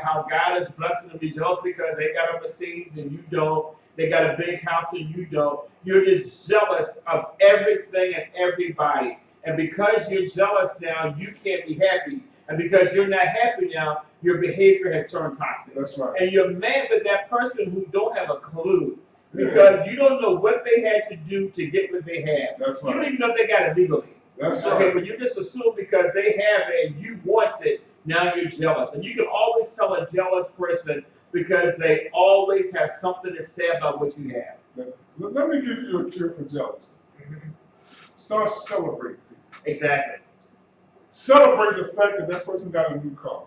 how God is blessing them. You're jealous because they got a Mercedes and you don't. They got a big house and you don't. You're just jealous of everything and everybody. And because you're jealous now, you can't be happy. And because you're not happy now, your behavior has turned toxic. That's right. And you're mad with that person who don't have a clue. Because you don't know what they had to do to get what they have. That's You don't right. even know if they got it legally. That's Okay, right. but you just assume because they have it and you want it, now you're jealous. And you can always tell a jealous person because they always have something to say about what you have. Let me give you a cure for jealousy. Start celebrating people. Exactly. Celebrate the fact that person got a new car.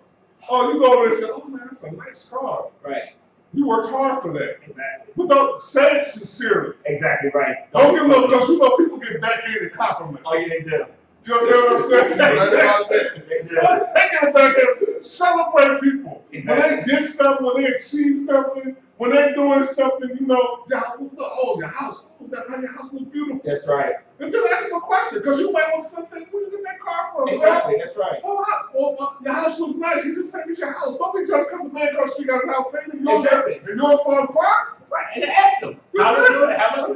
Oh, you go over there and say, oh man, that's a nice car. Right. You worked hard for that. Exactly. But don't say it sincerely. Exactly right. Don't give them, because people get back in and compliments. Oh, yeah, they do. You understand what I'm saying? They do. Take it back and celebrate people. Exactly. When they get something, when they achieve something, when they're doing something, your house, your house looks beautiful. That's right. And then ask them a question, because you might want something, where you get that car from? Exactly. That's right. Your house looks nice. You just painted your house. Don't be just because the man across the street got his house painted. Exactly. And yours fall apart. Right. And ask them. How much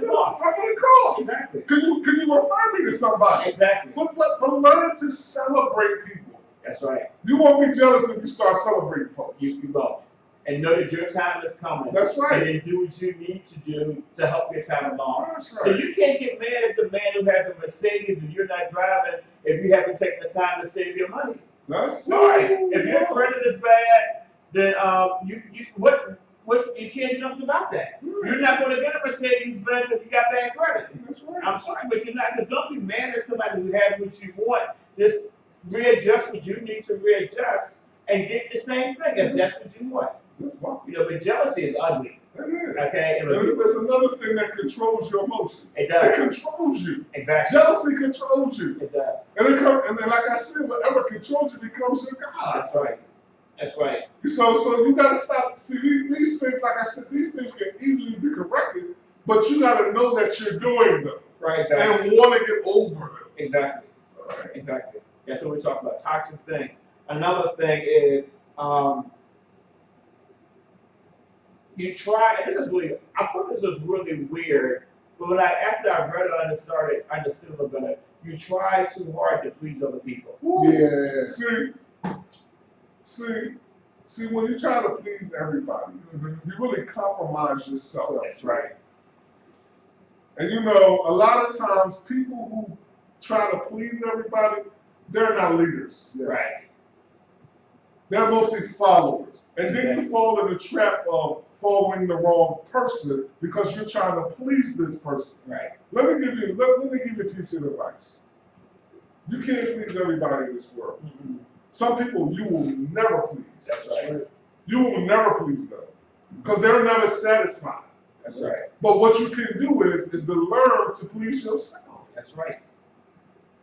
it cost? How much it cost? Exactly. Can you refer me to somebody? Exactly. But learn to celebrate people. That's right. You won't be jealous if you start celebrating folks. You won't. and know that your time is coming. That's right. And then do what you need to do to help your time along. That's So right. you can't get mad at the man who has a Mercedes and you're not driving if you haven't taken the time to save your money. That's Sorry, cool. if your credit is bad, then you can't do nothing about that. You're not going to get a Mercedes Benz if you got bad credit. That's right. I'm sorry, but you're not. So don't be mad at somebody who has what you want. Just readjust what you need to readjust and get the same thing if that's what you want. That's fine. You know, but jealousy is ugly. It is. Okay, And it's another thing that controls your emotions. It does. It controls you. Exactly. Jealousy controls you. It does. And then, like I said, whatever controls you becomes your God. That's right. That's right. So you got to stop. See, these things, like I said, these things can easily be corrected, but you got to know that you're doing them Right. Exactly. and want to get over them. Exactly. All right. Exactly. That's what we're talking about. Toxic things. Another thing is you try. And this is really. I thought this was really weird, but after I read it, I understood a little better. You try too hard to please other people. Yeah. See, when you try to please everybody, you really compromise yourself. That's right. And you know, a lot of times people who try to please everybody, they're not leaders. Yes. Right. They're mostly followers. And then you fall in the trap of following the wrong person because you're trying to please this person. Right. Let me give you a piece of advice. You can't please everybody in this world. Mm-hmm. Some people you will never please. That's right. You will never please them because they're never satisfied. That's right. But what you can do is to learn to please yourself. That's right.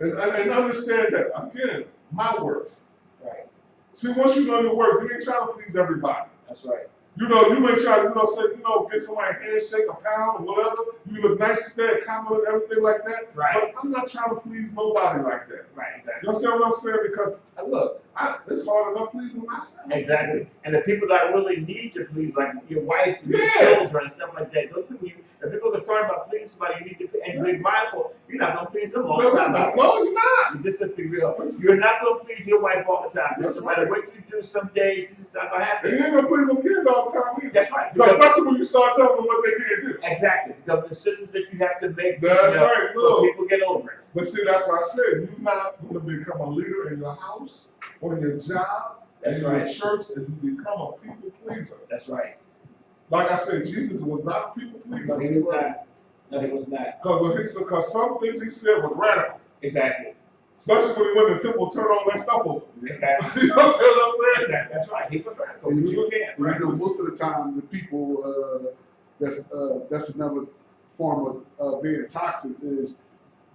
And understand that, again, my worth. Right. See, once you know your worth, you ain't trying to please everybody. That's right. You know, you may try to, say, get somebody a handshake, a pound, or whatever. You look nice today, a compliment, everything like that. Right. But I'm not trying to please nobody like that. Right. Exactly. You understand what I'm saying? Because, look, it's hard enough pleasing myself. Exactly. And the people that really need to please, like your wife, and your Yeah. children, and stuff like that, those people, if you're concerned about pleasing somebody, you need to, and be mindful, you're not going to please them all the time. No, you're not. This is be real. You're not going to please your wife all the time. That's No matter right. what you do, some days it's just not going to And you happen. ain't gonna please them kids all the time either. That's right. But especially when you start telling them what they can't do. Exactly. Because the decisions that you have to make, That's right, so look. people get over it. But see, that's what I said. You're not going to become a leader in your house or in your job, That's in right. your church, if you become a people pleaser. That's right. Like I said, Jesus was not a people pleaser. No, he was not. No, he was not. Because some things he said was radical. Exactly. Especially when he went to the temple, turned all that stuff over. Exactly. You know what I'm saying? Exactly. That's right. He was radical. And You can. Right. most of the time, the people that's another form of being toxic is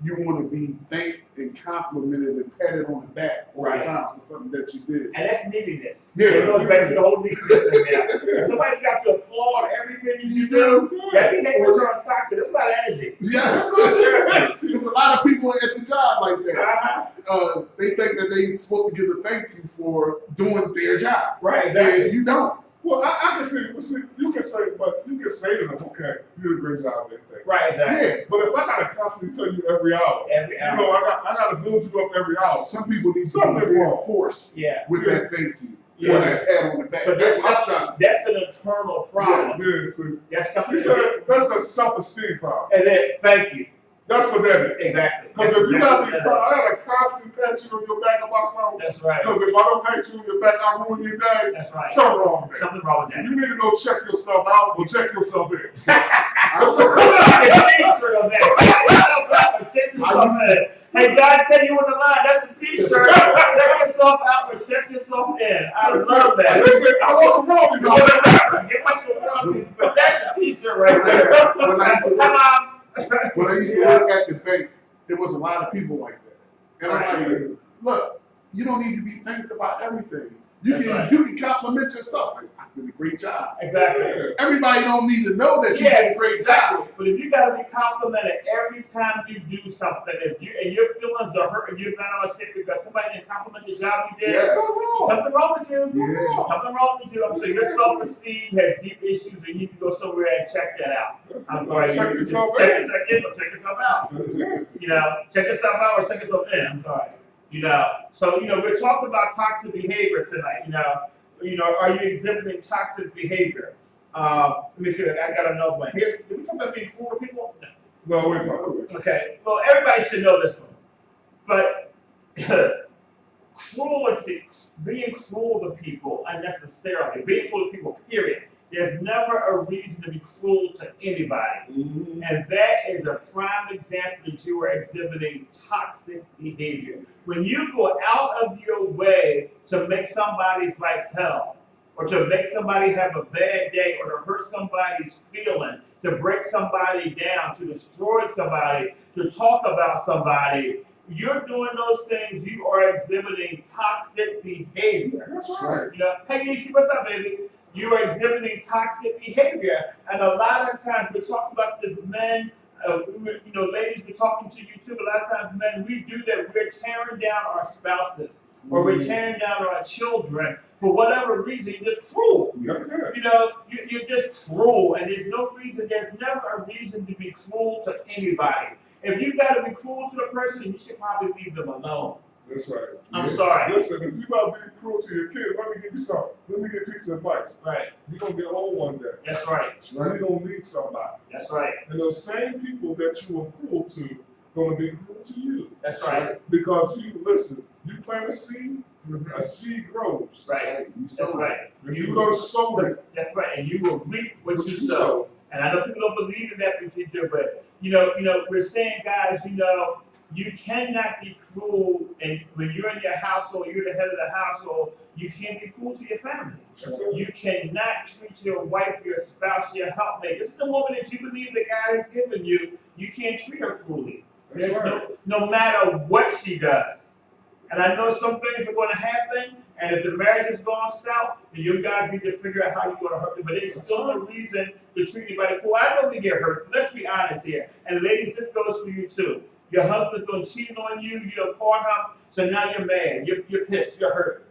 you want to be thanked and complimented and patted on the back all Right. the time for something that you did. And that's neediness. Yeah, It goes that's back to the whole neediness thing there. If somebody got to applaud everything you do, that behavior turns toxic. That's a lot of energy. Yes, Seriously. there's a lot of people at the job like that. Uh-huh. They think that they're supposed to give a thank you for doing their job, Right, exactly. and you don't. Well, I can see, you can say to them, okay, you did a great job at that thing. Right, exactly. Yeah, But if I gotta constantly tell you every hour, Every you hour. know, I gotta build you up every hour. some people need to Something be wrong. reinforced Yeah. with that thank you Yeah. or that pat on the back. But That's what I'm trying to say. that's an internal problem. Yes, That's See, something. so that's a self-esteem problem. And then, thank you. That's what that is. Exactly. Because That's if you exactly gotta what I gotta constantly pat you on your back about something. That's right. Because if I don't pat you on your back, I ruin your day. That's right. Something wrong with that. Something wrong with that. You need to go check yourself out or check yourself in. Hey, God tell you on the line, that's a t-shirt. Check yourself out or check yourself in. I love that. Listen, I want some wrong with you. Get my some but that's a t-shirt right there. When I used to work- When I used to work at the bank, there was a lot of people like that. And I'm like, look, you don't need to be thanked about everything. You That's can right. you can compliment yourself. Like, I did a great job. Exactly. Everybody don't need to know that you did a great job. But if you gotta be complimented every time you do something, if you and your feelings are hurt and you're not on sick because somebody didn't compliment the job you did, Yes. something wrong with you. Yeah. Something wrong with you. I'm saying your self-esteem has deep issues and you need to go somewhere and check that out. I'm sorry. Check you yourself just check in. yourself in or check yourself out. That's it. You know, check yourself out or check yourself in. I'm sorry. You know, so we're talking about toxic behaviors tonight. Are you exhibiting toxic behavior? Let me see. I got another one. Did we talk about being cruel to people? No. No, we're talking. Okay. Well, everybody should know this one. But cruelty, being cruel to people unnecessarily, being cruel to people, period. There's never a reason to be cruel to anybody. Mm-hmm. And that is a prime example that you are exhibiting toxic behavior. When you go out of your way to make somebody's life hell, or to make somebody have a bad day, or to hurt somebody's feeling, to break somebody down, to destroy somebody, to talk about somebody, you're doing those things, you are exhibiting toxic behavior. That's right. Hey Niecy, what's up, baby? You are exhibiting toxic behavior. And a lot of times we're talking about this, men, ladies, we're talking to you too. A lot of times, men, we do that. We're tearing down our spouses, or we're tearing down our children for whatever reason. You're just cruel. That's it. You're just cruel, and there's never a reason to be cruel to anybody. If you got to be cruel to the person, you should probably leave them alone. That's right. I'm sorry. Listen, if you about being cruel to your kids, let me give you something. Let me give you a piece of advice. Right. You're going to get old one day. That's right. You're going to need somebody. That's right. And those same people that you were cruel to going to be cruel to you. That's right. Because you plant a seed grows. Right. That's right. You're going to sow it. That's right. And you will reap what you sow. And I know people don't believe in that, but you do. But we're saying, guys, you cannot be cruel, and when you're in your household, you're the head of the household, you can't be cruel to your family. You cannot treat your wife, your spouse, your helpmate. This is the woman that you believe that God has given you. You can't treat her cruelly. No matter what she does. And I know some things are going to happen, and if the marriage is going south, then you guys need to figure out how you're going to hurt them. But there's still no reason to treat anybody cruel. I know we get hurt, so let's be honest here. And ladies, this goes for you too. Your husband's going to cheat on you, you don't call him, so now you're mad, you're pissed, you're hurt.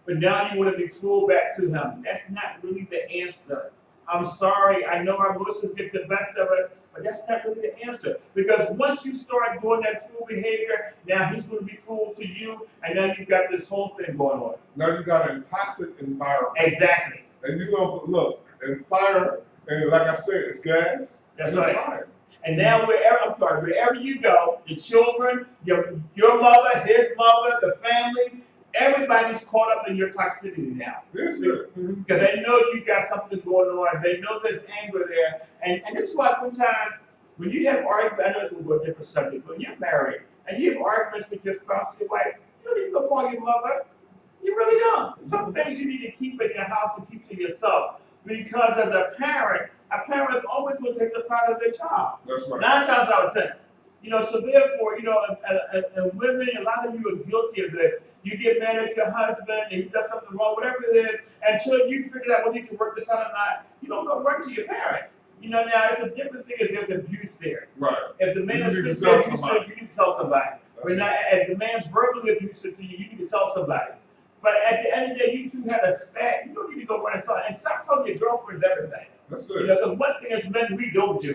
But now you want to be cruel back to him. That's not really the answer. I'm sorry, I know our emotions get the best of us, but that's not really the answer. Because once you start doing that cruel behavior, now he's going to be cruel to you, and now you've got this whole thing going on. Now you got a toxic environment. Exactly. And you're going to look, and fire, and like I said, it's gas. That's and right. It's fire. And now wherever you go, the children, your mother, his mother, the family, everybody's caught up in your toxicity now. This is because they know you got something going on. They know there's anger there. And this is why sometimes when you have arguments, I know it's a little different subject, but when you're married and you have arguments with your spouse, your wife, you don't even go call your mother. You really don't. Some things you need to keep in your house and keep to yourself. Because as a parent is always going to take the side of their child. That's right. 9 times out of 10. So therefore, and women, a lot of you are guilty of this. You get married to your husband and he does something wrong, whatever it is, until you figure out whether you can work this out or not, you don't go run to your parents. Now it's a different thing if there's abuse there. Right. If the man is physically abusive, you need to tell somebody. But now, if the man's verbally abusive to you, you need to tell somebody. But at the end of the day, you two had a spat. You don't need to go run and tell. And stop telling your girlfriends everything. That's it. Because one thing as men, we don't do.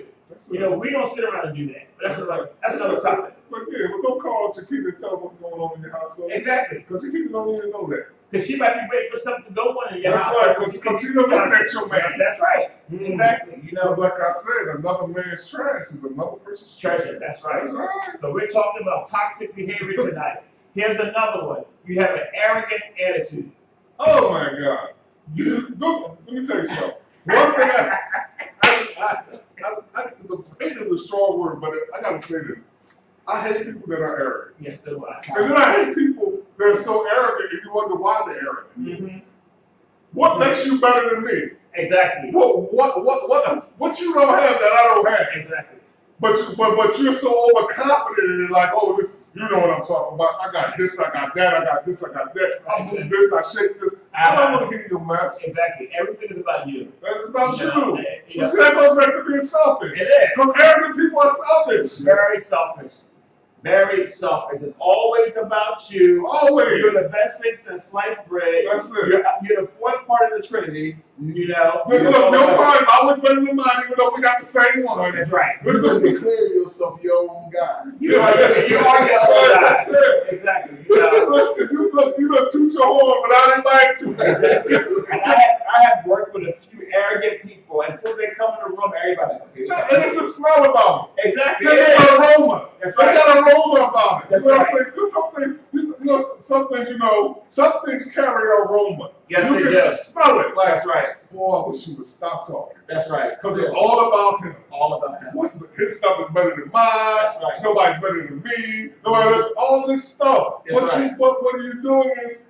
We don't sit around and do that. But that's another topic. But don't call Chiquita and tell them what's going on in your household. Exactly. Because Chiquita don't even know that. Because she might be waiting for something to go on in your house. That's right, because she's looking at your man. That's right. Exactly. Like I said, another man's trash is another person's treasure. That's right. That's right. So we're talking about toxic behavior tonight. Here's another one. You have an arrogant attitude. Oh my God. Let me tell you something. One thing the hate is a strong word, but I gotta say this. I hate people that are arrogant. Yes, so do I. And then I hate people that are so arrogant and you wonder why they're arrogant. What makes you better than me? Exactly. What you don't have that I don't have? Exactly. But you're so overconfident and like, oh, this, you know what I'm talking about. I got this, I got that, I got this, I got that. I move this, I shake this. I don't want to hear your mess. Exactly. Everything is about you. It's about you. See, that goes back to being selfish. It is. Because arrogant people are selfish. Very selfish. Very selfish. It's always about you. Always. You're the best thing since sliced bread. That's it. You're the fourth part of the Trinity. You know. Look, your car is always better than mine, even though we got the same one. That's right. You just declare yourself your own God. You are your own God. Exactly. You know. Listen, you done toot your horn, but I didn't like to. Exactly. And I have worked with a few arrogant people, and as soon as they come in the room, everybody okay. And it's a smell about it. Exactly. They got an aroma. That's They right. got an aroma about it. That's you know what right. I'm saying? There's some things carry aroma. Yes, you they can do. smell it. Like, That's right. boy, I wish you would stop talking. That's right. Because it's all about him. All about him. His stuff is better than mine. That's right. Nobody's better than me. Nobody else. All this stuff. That's right. What you're doing is,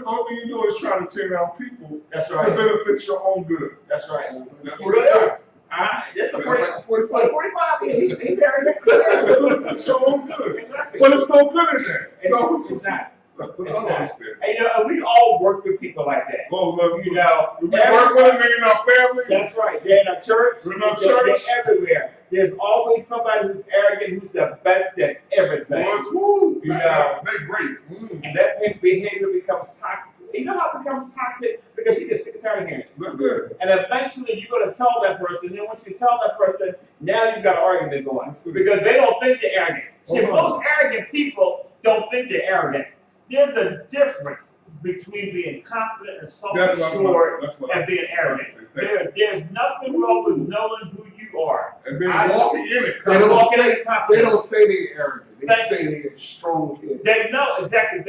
all you're doing is trying to tear down people That's to right. benefit your own good. That's right. That's You what really it is. are. This is Sounds 45. like 45. 45. He's arrogant. It's your own good. Exactly. But it's no good in that. So, It's not. I don't understand. And you know, and we all work with people like that. Oh, look, You know, we work with them in our family. that's right. They're in a church. We're in our They're church. everywhere. There's always somebody who's arrogant, who's the best at everything. Boys, woo. You That's know. how they're great. Mm. And that behavior becomes toxic. You know how it becomes toxic? Because you get sick and tired of hearing it. Listen. And eventually you're going to tell that person. Then once you tell that person, now you've got an argument going. Because they don't think they're arrogant. See, most arrogant people don't think they're arrogant. There's a difference between being confident and self-assured and being arrogant. There's nothing wrong with knowing who you are. And then walking in it. They don't Walking say in confidence. they don't say they're arrogant. They Thank say they're strong-headed. They know exactly.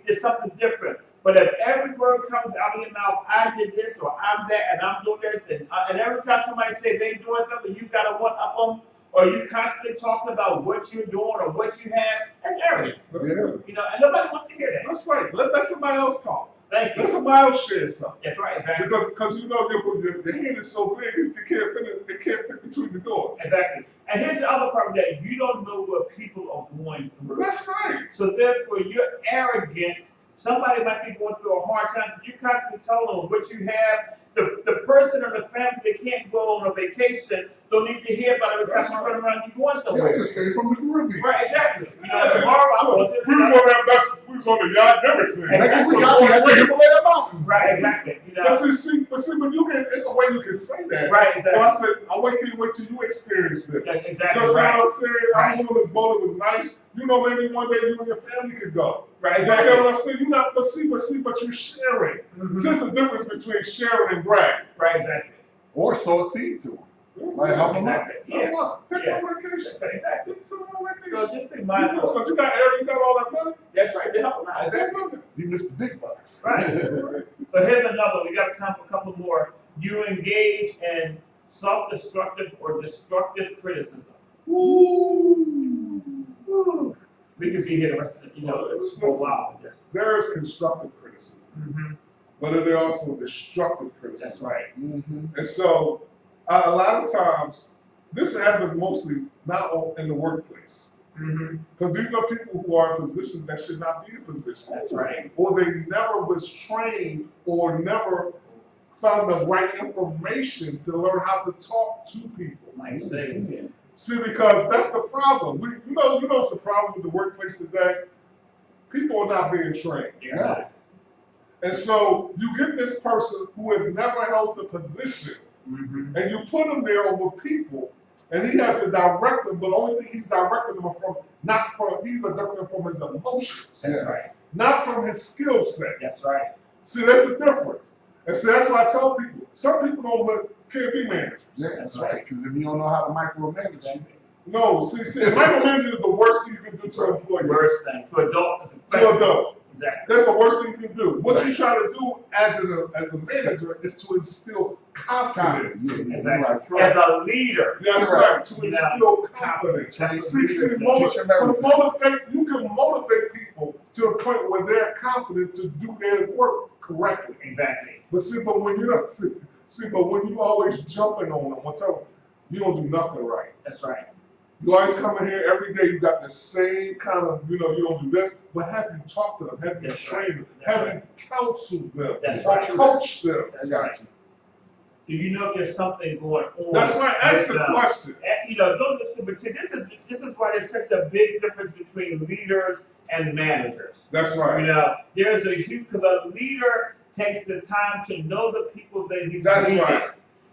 There's something different. But if every word comes out of your mouth, I did this or I'm that and I'm doing this, and every time somebody says they're doing something, you got to one up them, or you constantly talking about what you're doing or what you have, that's arrogance. Yeah. You know, and nobody wants to hear that. That's right. Let somebody else talk. Thank you. Let somebody else share something. That's right, exactly. Because you know the head is so big, it can't fit between the doors. Exactly. And here's the other part that you don't know what people are going through. That's right. So therefore, your arrogance, somebody might be going through a hard time, so you constantly tell them what you have. The person or the family that can't go on a vacation don't need to hear about it every time you turn around and you going They somewhere. just came from the Caribbean. Right, exactly. You know, tomorrow I'm going to We was on that best. We was on the yacht and everything. And Next week I'll be at the Himalaya Mountains. Right, exactly. You But know, see, when you can, it's a way you can say that. right, But I exactly. said, can't wait till you experience this. That's You exactly know what right. I'm saying? I was on this boat, it was nice. You know, maybe one day you and your family could go. Right, You see exactly. what I'm saying? You not, but you're sharing. Mhm. See, there's a difference between sharing and bragging. Right, exactly. Or sow a seed to them. That's Like, it. help them out. Exactly. Help Yeah. 'em out. Take Yeah. them on vacation. Exactly. Take some on vacation. So just be mindful. Because you got air, you got all that money. That's right. They help them out. Take Exactly. money. You missed the big bucks. Right. So here's another. We got time for a couple more. You engage in self-destructive or destructive criticism. Ooh. Woo. We could be here the rest of the, for a while with this. There is constructive criticism, Mm-hmm. but there are also destructive criticism. That's right. Mm-hmm. And so, a lot of times, this happens mostly not in the workplace. Mm-hmm. Because these are people who are in positions that should not be in positions. That's right. Or they never was trained or never found the right information to learn how to talk to people. Like say, See, because that's the problem. You know what's the problem with the workplace today? People are not being trained. yeah. And so you get this person who has never held the position, Mm-hmm. and you put him there over people, and he has to direct them, but the only thing he's directing them from, he's directing them from his emotions, That's right. not from his skill set. That's right. See, that's the difference. And so that's why I tell people, some people can't be managers. Yeah, that's right. Because if you don't know how to micromanage, No, see, micromanaging is the worst thing you can do to an employee. Worst thing to adult. To adult. Exactly. That's the worst thing you can do. What you try to do as a manager is to instill confidence. Yeah, Exactly. right. As a leader. That's Right. right, to instill confidence. Confidence. See, Teach them everything. you can motivate people to a point where they're confident to do their work correctly. Exactly. But when you're not, but when you always jumping on them, what's up? You don't do nothing right. That's right. You always come in here every day, you got the same kind of, you don't do this, but have you talked to them? Have you That's trained them? right. Have you counseled them? That's Or right. coached them? That's got right. you. Do you know if there's something going on? That's right. Ask the with, question. You know, don't listen. But see, this is why there's such a big difference between leaders and managers. That's You right. know, there's a huge, because a leader takes the time to know the people that he's That's leading. right.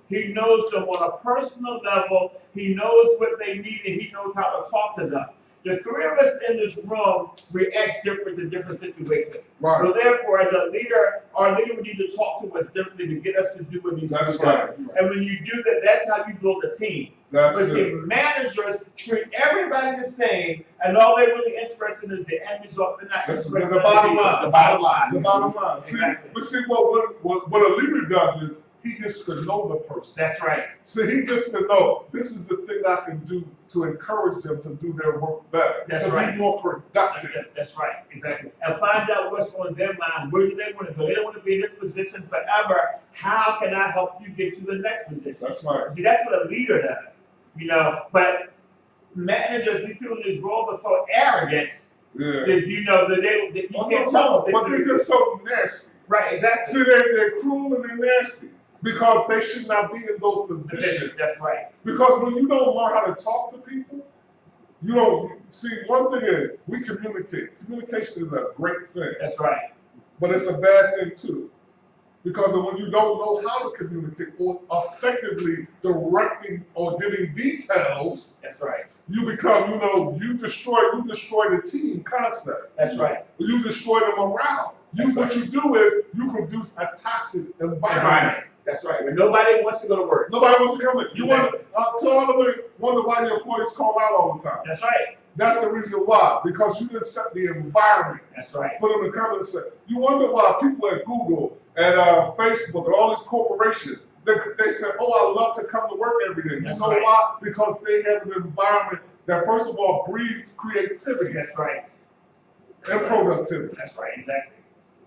He knows them on a personal level. He knows what they need, and he knows how to talk to them. The three of us in this room react different to different situations. Right. So therefore, as a leader, our leader would need to talk to us differently to get us to do what needs to That's be done. right. And when you do that, that's how you build a team. That's But see, it. managers treat everybody the same, and all they're really interested in is the end result. They're not That's interested the in bottom the line. The bottom line. The bottom line. See, Exactly. but see what a leader does is he gets to know the person. That's right. So he gets to know this is the thing I can do to encourage them to do their work better, That's to right. be more productive. That's right, exactly. And find out what's on their mind. Where do they want to go? They don't want to be in this position forever. How can I help you get to the next position? That's right. See, that's what a leader does, you know. But managers, these people in these roles are so arrogant Yeah. that you know that you Oh, can't no, tell no, them. but they're just so nasty. Right, exactly. See, they're cruel and they're nasty because they should not be in those positions. That's right. Because when you don't learn how to talk to people, you don't see. One thing is we communicate. Communication is a great thing, That's right. but it's a bad thing too. Because when you don't know how to communicate or effectively directing or giving details, That's right. you become, you destroy the team concept. That's right. You destroy the morale. What you do is you produce a toxic environment. That's right. When nobody wants to go to work. Nobody wants to come in. You want tell everybody wonder why your employees call out all the time. That's right. That's the reason why, because you didn't set the environment That's right. for them to come and say. You wonder why people at Google and Facebook and all these corporations, they say, oh, I love to come to work every day. That's You know right. why? Because they have an environment that, first of all, breeds creativity That's right. and productivity. That's right, exactly.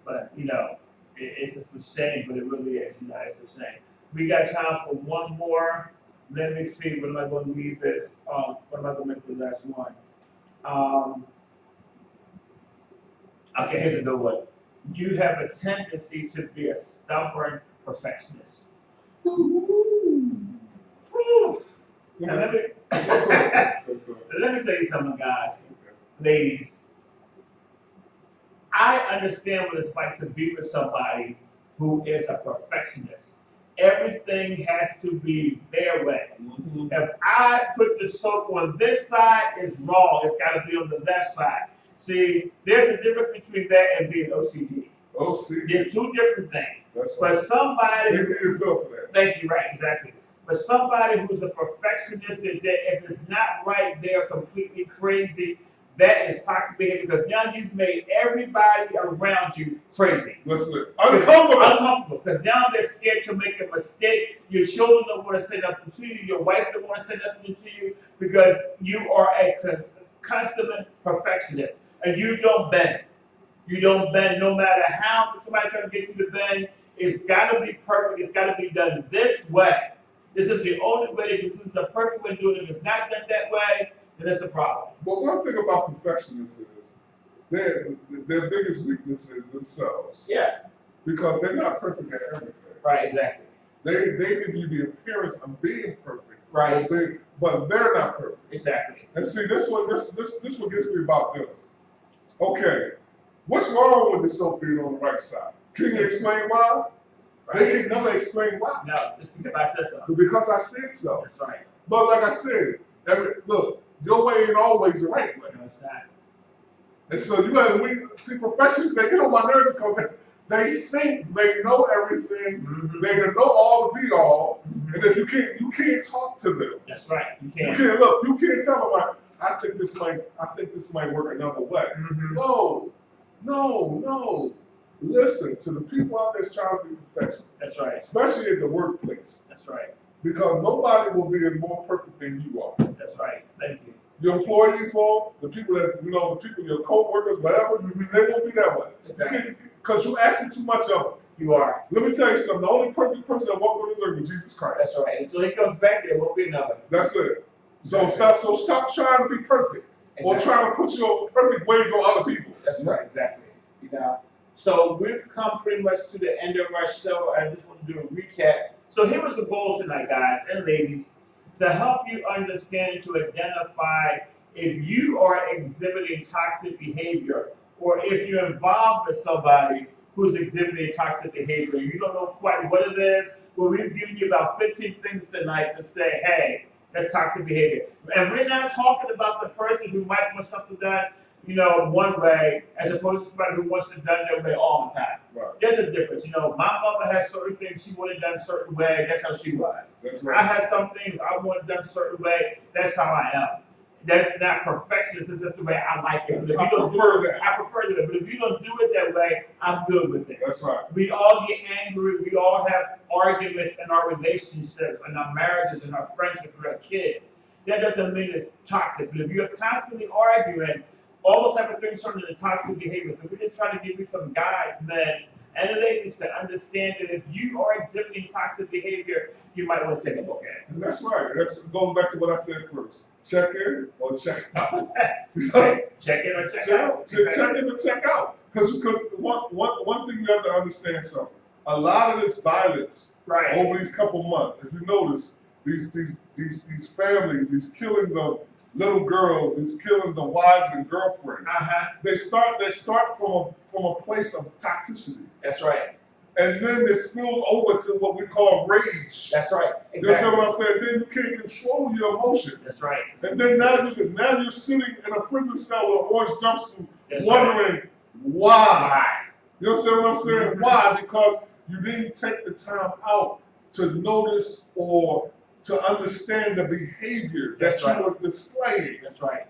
But, you know, it's just a shame, but it really is. You know, it's a shame. We got time for one more. Let me see. What am I going to leave this? What am I going to make the last one? Okay, here's a good one. You have a tendency to be a stubborn perfectionist. Now, let me tell you something, guys, ladies. I understand what it's like to be with somebody who is a perfectionist. Everything has to be their way. If I put the soap on this side, it's wrong. It's got to be on the left side. See, there's a difference between that and being OCD. OCD. There's two different things. That's But right. somebody, You need a bill for that. thank you, right, exactly. But somebody who's a perfectionist, that if it's not right, they're completely crazy. That is toxic behavior, because now you've made everybody around you crazy. Listen, uncomfortable. Uncomfortable, because now they're scared to make a mistake. Your children don't want to say nothing to you. Your wife don't want to say nothing to you, because you are a consummate perfectionist, and you don't bend. You don't bend, no matter how somebody trying to get you to bend. It's got to be perfect. It's got to be done this way. This is the only way. This is the perfect way to do it. If it's not done that way, then it's a problem. But one thing about perfectionists is their biggest weakness is themselves. Yes. Because they're not perfect at everything. Right. Exactly. They give you the appearance of being perfect. Right. But they're not perfect. Exactly. And see, this one gets me about them. Okay, what's wrong with the soap being on the right side? Can you explain why? Right. They can never explain why. No, just because I said so. Because I said so. That's right. But like I said, look, your way ain't always the right way. No, it's not. And so see, professionals, they get on my nerves because they think they know everything. Mm-hmm. They know all the be all. And if you can't talk to them. That's right. You You can't. can't look. You can't tell them like, I think this might work another way. Mm-hmm. No. Listen to the people out there trying to be professional, That's right. especially in the workplace, That's right. because nobody will be as more perfect than you are. That's right. Thank you. Your employees won't. The people your co-workers, whatever, they won't be that way. Exactly. Because you're asking too much of them. You are. Let me tell you something. The only perfect person that walked on this earth was Jesus Christ. That's right. Until he comes back, there won't be another. That's it. So stop trying to be perfect or trying to put your perfect ways on other people. That's right. Exactly. You know. So we've come pretty much to the end of our show. I just want to do a recap. So here was the goal tonight, guys and ladies, to help you understand and to identify if you are exhibiting toxic behavior or if you're involved with somebody who's exhibiting toxic behavior. You don't know quite what it is. Well, we've given you about 15 things tonight to say, hey, that's toxic behavior. And we're not talking about the person who might want something done, one way, as opposed to somebody who wants it done their way all the time. Right. There's a difference. My mother has certain things she wanted done a certain way. That's how she was. That's I right. had some things I wanted done a certain way. That's how I am. That's not perfectionist. It's just the way I like it. But if I you don't prefer do it, that. I prefer that. But if you don't do it that way, I'm good with it. That's right. We all get angry. We all have arguments in our relationships, in our marriages, in our friendships with our kids. That doesn't mean it's toxic. But if you're constantly arguing, all those type of things turn into toxic behavior. So we're just trying to give you some guides, men and ladies, to understand that if you are exhibiting toxic behavior, you might want to take a look at it. And that's right. That goes back to what I said first. Check in or check out. Check in or check out. Check in or check out. Because one thing you have to understand something. A lot of this violence Right. over these couple months, if you notice, these families, these killings of little girls, these killings of wives and girlfriends, they start from a place of toxicity. That's right. And then it spills over to what we call rage. That's right. You know what I'm saying? Then you can't control your emotions. That's right. And then now you're sitting in a prison cell with an orange jumpsuit, That's wondering why. You know what I'm saying? Why? Because you didn't take the time out to notice or to understand the behavior that That's right. you were displaying. That's right.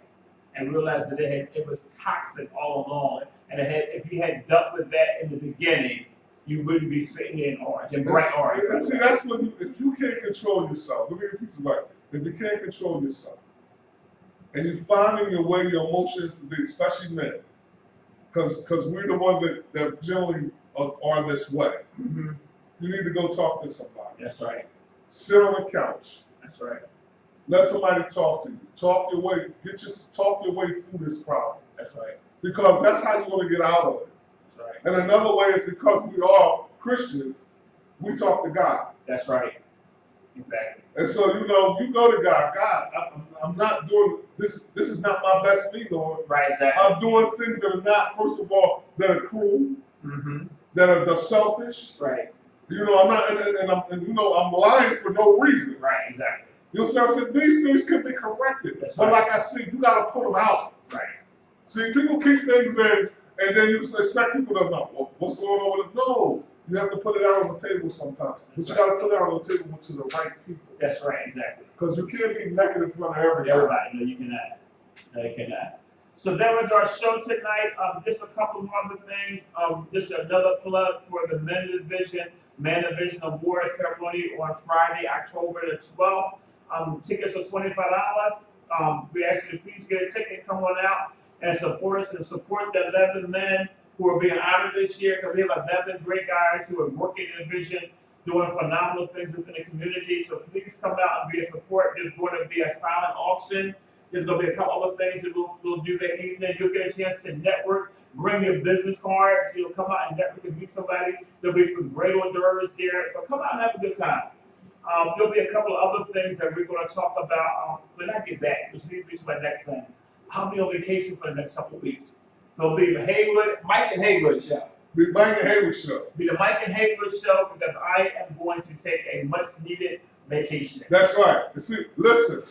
And realize that it was toxic all along. And if you had dealt with that in the beginning, you wouldn't be sitting in orange and bright orange. And see, that's when if you can't control yourself, let me get a piece of advice. If you can't control yourself, and you're finding your way, your emotions to be, especially men, because we're the ones that generally are this way. Mm-hmm. You need to go talk to somebody. That's right. Sit on the couch. That's right. Let somebody talk to you. Talk your way through this problem. That's right. Because that's how you're going to get out of it. That's right. And another way is because we are Christians, we talk to God. That's right. Exactly. And so, you go to God. God, I'm not doing this. This is not my best me, Lord. Right. Exactly. I'm doing things that are not, first of all, that are cruel, Mm-hmm. that are selfish. Right. I'm not, I'm lying for no reason. Right. Exactly. You know what I'm saying? These things can be corrected. That's But right. like I said, you got to put them out. Right. See, people keep things in, and then you expect people to know, well, what's going on with it? No, you have to put it out on the table sometimes. But you got to put it out on the table to the right people. That's right. Exactly. Because you can't be naked in front of everybody. Everybody. No, you cannot. No, you cannot. So that was our show tonight. Just a couple more other things. Just another plug for the Men Division Award ceremony on Friday, October the 12th. Tickets are $25. We ask you to please get a ticket, come on out and support us and support the 11 men who are being honored this year, because we have 11 great guys who are working in the vision, doing phenomenal things within the community. So please come out and be a support. There's going to be a silent auction. There's going to be a couple other things that we'll do that evening. You'll get a chance to network, bring your business cards. You'll come out and network and meet somebody. There'll be some great hors d'oeuvres there. So come out and have a good time. There'll be a couple of other things that we're going to talk about when I get back, which leads me to my next thing. I'll be on vacation for the next couple of weeks. So it'll be the Mike and Haywood show. The Mike and Haywood show. Be the Mike and Haywood show, because I am going to take a much needed vacation. That's right. You see, listen,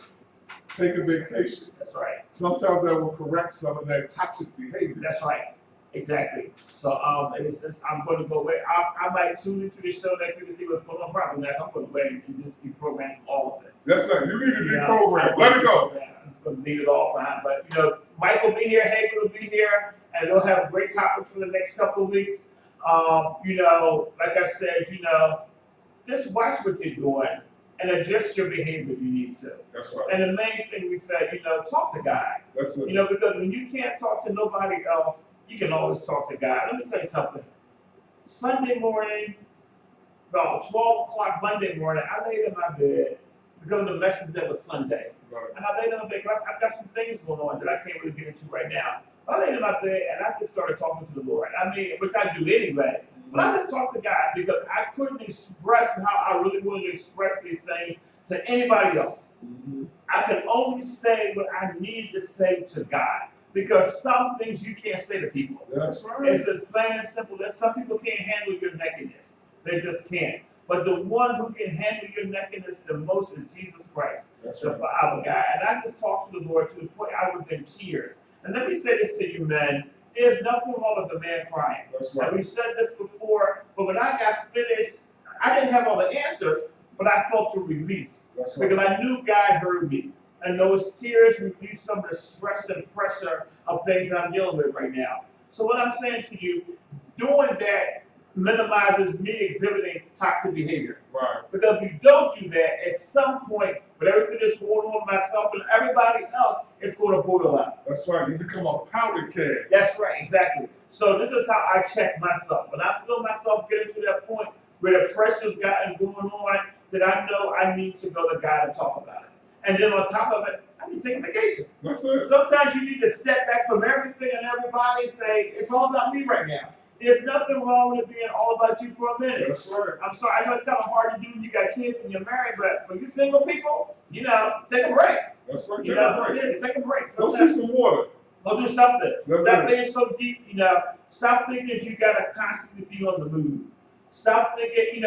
take a vacation. That's right. Sometimes that will correct some of that toxic behavior. That's right. Exactly. So it's just, I'm going to go away. I might tune into the show next week to see what's going on. Probably not. I'm going to go ahead and just deprogram all of it. That's right. You need to You know, deprogram. Let it go. I'm going to leave it all behind. But, Mike will be here, Hagen will be here, and they'll have great topics for the next couple of weeks. Like I said, just watch what you're doing and adjust your behavior if you need to. That's right. And the main thing we said, talk to God. That's it. Because when you can't talk to nobody else, you can always talk to God. Let me tell you something. Sunday morning, about 12 o'clock Monday morning, I laid in my bed because of the message that was Sunday. Right. And I laid in my bed, I've got some things going on that I can't really get into right now. I laid in my bed and I just started talking to the Lord. Which I do anyway. But I just talked to God because I couldn't express how I really wanted to express these things to anybody else. I can only say what I need to say to God. Because some things you can't say to people. That's right. It's as plain and simple that some people can't handle your nakedness. They just can't. But the one who can handle your nakedness the most is Jesus Christ, That's the right. Father God. And I just talked to the Lord to the point I was in tears. And let me say this to you, men. There's nothing wrong with the man crying. That's right. And we said this before, but when I got finished, I didn't have all the answers, but I felt a release. That's right. Because I knew God heard me. And those tears release some of the stress and pressure of things that I'm dealing with right now. So what I'm saying to you, doing that minimizes me exhibiting toxic behavior. Right. Because if you don't do that, at some point, with everything that's going on with myself and everybody else, it's going to border up. That's right. You become a powder keg. That's right, exactly. So this is how I check myself. When I feel myself getting to that point where the pressure's gotten going on, that I know I need to go to God and talk about it. And then on top of it, I need to take a vacation. That's it. Sometimes you need to step back from everything and everybody and say, it's all about me right now. There's nothing wrong with it being all about you for a minute. That's right. I'm sorry, I know it's kind of hard to do when you got kids and you're married, but for you single people, take a break. That's right. You Take know, a break. seriously, take a break. Go see Sometimes, some water. go do something. That's Stop it. being so deep, Stop thinking that you gotta constantly be on the move. Stop thinking,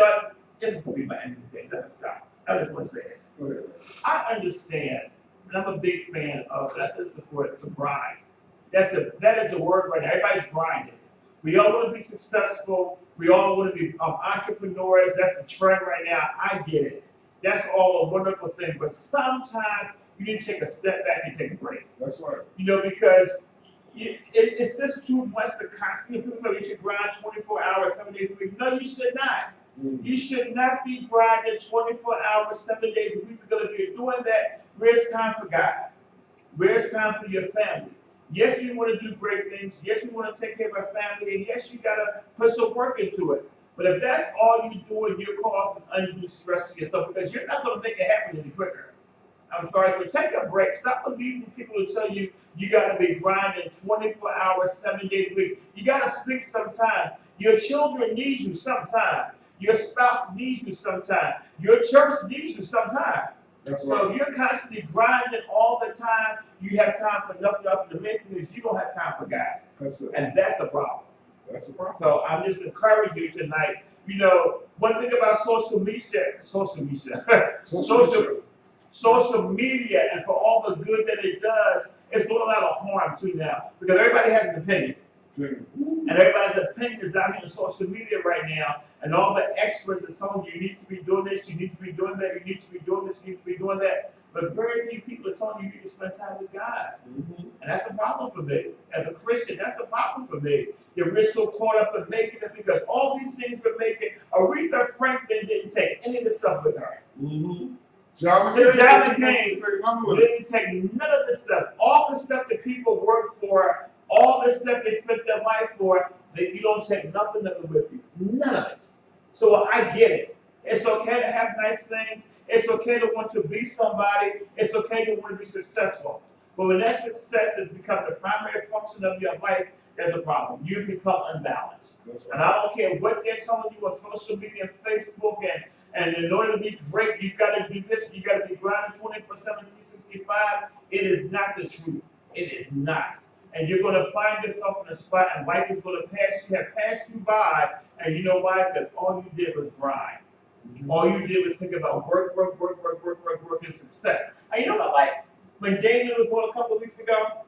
this is gonna be my end of the day. Let me stop. I just want to say this. Go ahead. I understand, and I'm a big fan of, I said this before, the grind. That is the word right now. Everybody's grinding. We all want to be successful. We all want to be entrepreneurs. That's the trend right now. I get it. That's all a wonderful thing. But sometimes you need to take a step back and take a break. That's right. Because it's just too much to constantly, people say you should grind 24 hours, 7 days a week. No, you should not. You should not be grinding 24 hours, 7 days a week, because if you're doing that, where's time for God? Where's time for your family? Yes, you want to do great things. Yes, you want to take care of our family. And yes, you got to put some work into it. But if that's all you're doing, you're causing undue stress to yourself because you're not going to make it happen any quicker. I'm sorry, so take a break. Stop believing people who tell you you got to be grinding 24 hours, 7 days a week. You got to sleep sometime. Your children need you sometime. Your spouse needs you sometime. Your church needs you sometime. That's So right. if you're constantly grinding all the time, you have time for nothing else. The main thing is you don't have time for God. That's it. And that's a problem. That's the problem. So I'm just encouraging you tonight. One thing about social media, social media, and for all the good that it does, it's doing a lot of harm too now. Because everybody has an opinion. And everybody's opinion is out here on social media right now. And all the experts are telling you, you need to be doing this, you need to be doing that, you need to be doing this, you need to be doing that. But very few people are telling you you need to spend time with God. And that's a problem for me. As a Christian, that's a problem for me. We're so caught up in making it because all these things we're making, Aretha Franklin didn't take any of this stuff with her. John McCain didn't take none of this stuff. All the stuff that people work for, all the stuff they spent their life for, that you don't take nothing of it with you. None of it. So I get it. It's okay to have nice things. It's okay to want to be somebody. It's okay to want to be successful. But when that success has become the primary function of your life, there's a problem. You become unbalanced. That's And right. I don't care what they're telling you on social media and Facebook, and in order to be great, you got to do this, you got to be grinding 24/7, 365. It is not the truth. It is not. And you're going to find yourself in a spot, and life is going to pass you by, and you know why? Because all you did was grind. All you did was think about work, and success. And you know what, like, when Daniel was on a couple of weeks ago,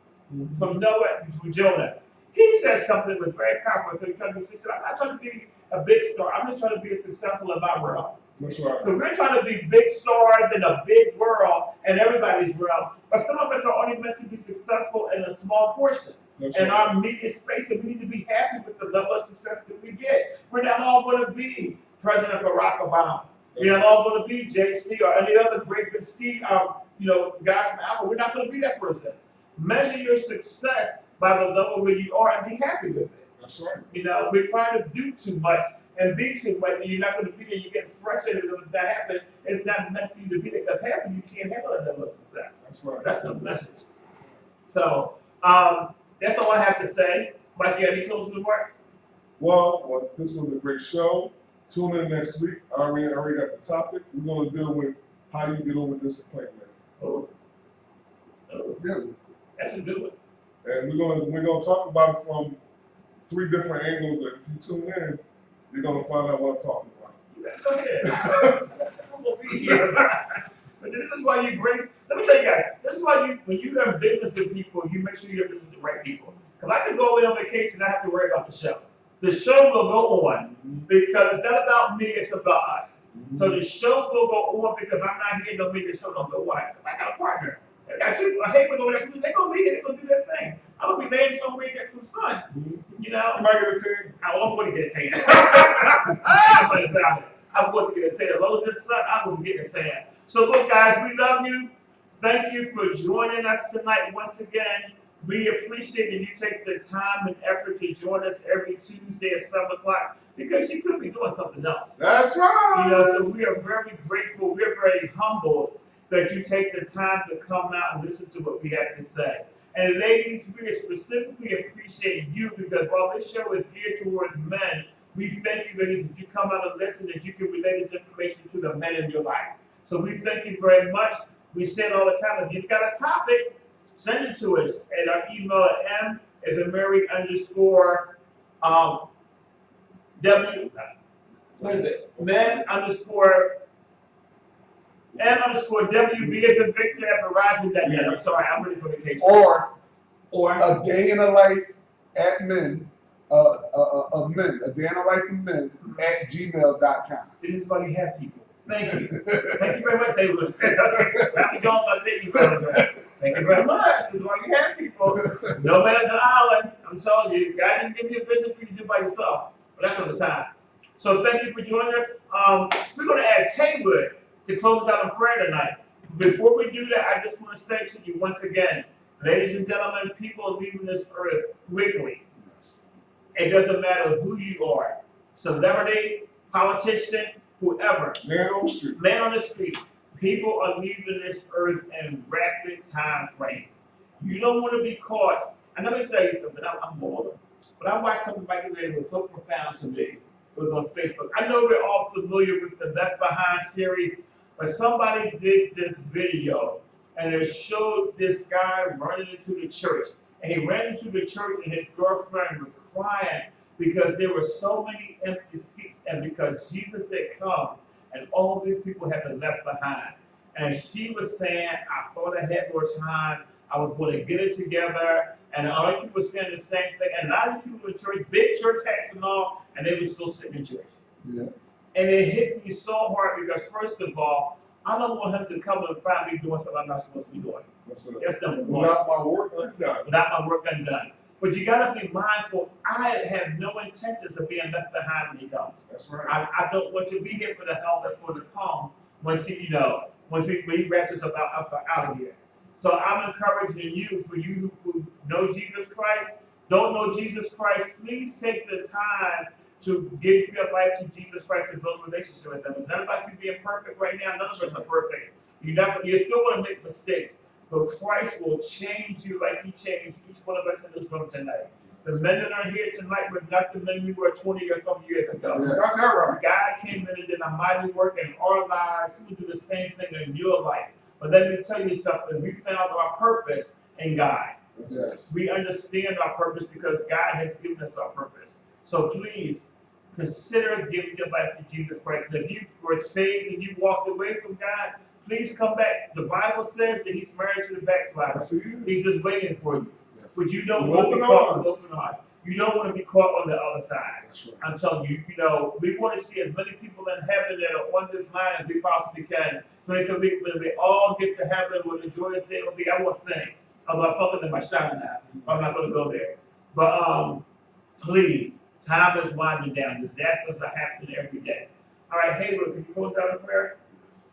from Noah to Jonah, he said something that was very powerful. So he told me, he said, I'm not trying to be a big star. I'm just trying to be successful in my world. That's right. So we're trying to be big stars in a big world and everybody's world. But some of us are only meant to be successful in a small portion. That's In right. our immediate space, and we need to be happy with the level of success that we get. We're not all going to be President Barack Obama. We're not all going to be JC or any other great big Steve, guy from Apple. We're not going to be that person. Measure your success by the level where you are and be happy with it. That's right. We're trying to do too much and be too much, and you're not going to be there. You're getting frustrated because if that happens, it's not meant for you to be there. Because half of you can't handle that level of success. That's right. That's the message. So that's all I have to say. Mike, you have any closing remarks? Well, this was a great show. Tune in next week. I already got the topic. We're going to deal with how you get over disappointment. Oh, Yeah. that's a good one. And we're gonna talk about it from 3 different angles. And if you tune in, you're gonna find out what I'm talking about. You better go ahead. I'm gonna be here. But see, this is why you bring. Let me tell you guys. This is why when you have business with people, you make sure you have business with the right people. Because I could go away on vacation and not have to worry about the show. The show will go on because it's not about me, it's about us. So the show will go on because I'm not here, don't mean the show don't go on. I got a partner. I got you. I hate with over there. They're going to be here. They're going to do their thing. I'm going to be laying somewhere and get some sun. You know? You might get a 10. I'm going to get a tan. I'm going to get a tan. As long as this sun, I'm going to get a tan. So look, guys, we love you. Thank you for joining us tonight once again. We appreciate that you take the time and effort to join us every Tuesday at 7 o'clock because you could be doing something else. That's right. You know, so we are very grateful. We're very humbled that you take the time to come out and listen to what we have to say. And ladies, we specifically appreciate you because while this show is geared towards men, we thank you, ladies, that you come out and listen, that you can relay this information to the men in your life. So we thank you very much. We say it all the time. If you've got a topic, send it to us at our email at m_w. What is it? M_WB as in Victor at Verizon.net. I'm sorry, I'm ready for vacation. Or Or a day in the life at men, of men, a day in the life of men at gmail.com. see, this is why you have people. Thank you. Thank you very much, David. I have to go on my day, Thank you very much. This is why you have people. No man's an island. I'm telling you, God didn't give you a business for you to do by yourself. But that's on the side. So thank you for joining us. We're going to ask Haywood to close us out in prayer tonight. Before we do that, I just want to say to you once again, ladies and gentlemen, people are leaving this earth quickly. It doesn't matter who you are, celebrity, politician, whoever. Man on the street. Man on the street. People are leaving this earth in rapid time frames. You don't want to be caught. And let me tell you something. I'm older, but I watched something back in the day that was so profound to me. It was on Facebook. I know we're all familiar with the Left Behind series, but somebody did this video and it showed this guy running into the church. And he ran into the church and his girlfriend was crying because there were so many empty seats and because Jesus had come and all these people had been left behind. And she was saying, I thought I had more time. I was going to get it together. And other people were saying the same thing. And a lot of these people in church, big church hats and all, and they were still sitting in church. Yeah. And it hit me so hard because, first of all, I don't want him to come and find me doing something I'm not supposed to be doing. That's number one. Without my work undone. Without my work undone. But you got to be mindful. I have no intentions of being left behind when he comes. That's right. I don't want to be here for the hell that's for the come once he, when he wraps us up out of here. So I'm encouraging you, for you who know Jesus Christ, don't know Jesus Christ, please take the time to give your life to Jesus Christ and build a relationship with him. It's not about you being perfect right now. None of us are perfect. You're still going to make mistakes. But Christ will change you like he changed each one of us in this room tonight. The men that are here tonight were not the men we were 20 or some years ago. Yes. That's that right. God came in and did a mighty work in our lives. He will do the same thing in your life. But let me tell you something. We found our purpose in God. Yes. We understand our purpose because God has given us our purpose. So please consider giving your life to Jesus Christ. And if you were saved and you walked away from God, please come back. The Bible says that he's married to the backslider. Yes, he is. He's just waiting for you. Yes. But you don't With want to be open caught with arms. open arms. You don't want to be caught on the other side. That's right. I'm telling you, we want to see as many people in heaven that are on this line as we possibly can. So when they all get to heaven, what the joyous day will be. I won't sing, although I felt it in my shower now. I'm not going to go there. But please, time is winding down. Disasters are happening every day. All right, Haywood, can you close out in prayer? Yes.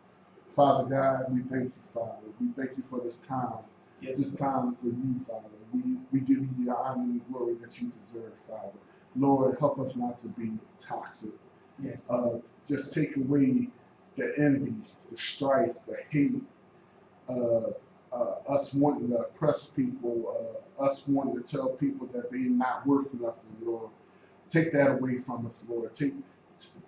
Father God, we thank you, Father. We thank you for this time. Yes. This time for you, Father. We give you the honor and glory that you deserve, Father. Lord, help us not to be toxic. Yes. Just take away the envy, the strife, the hate, us wanting to oppress people, us wanting to tell people that they're not worth nothing, Lord. take that away from us, Lord.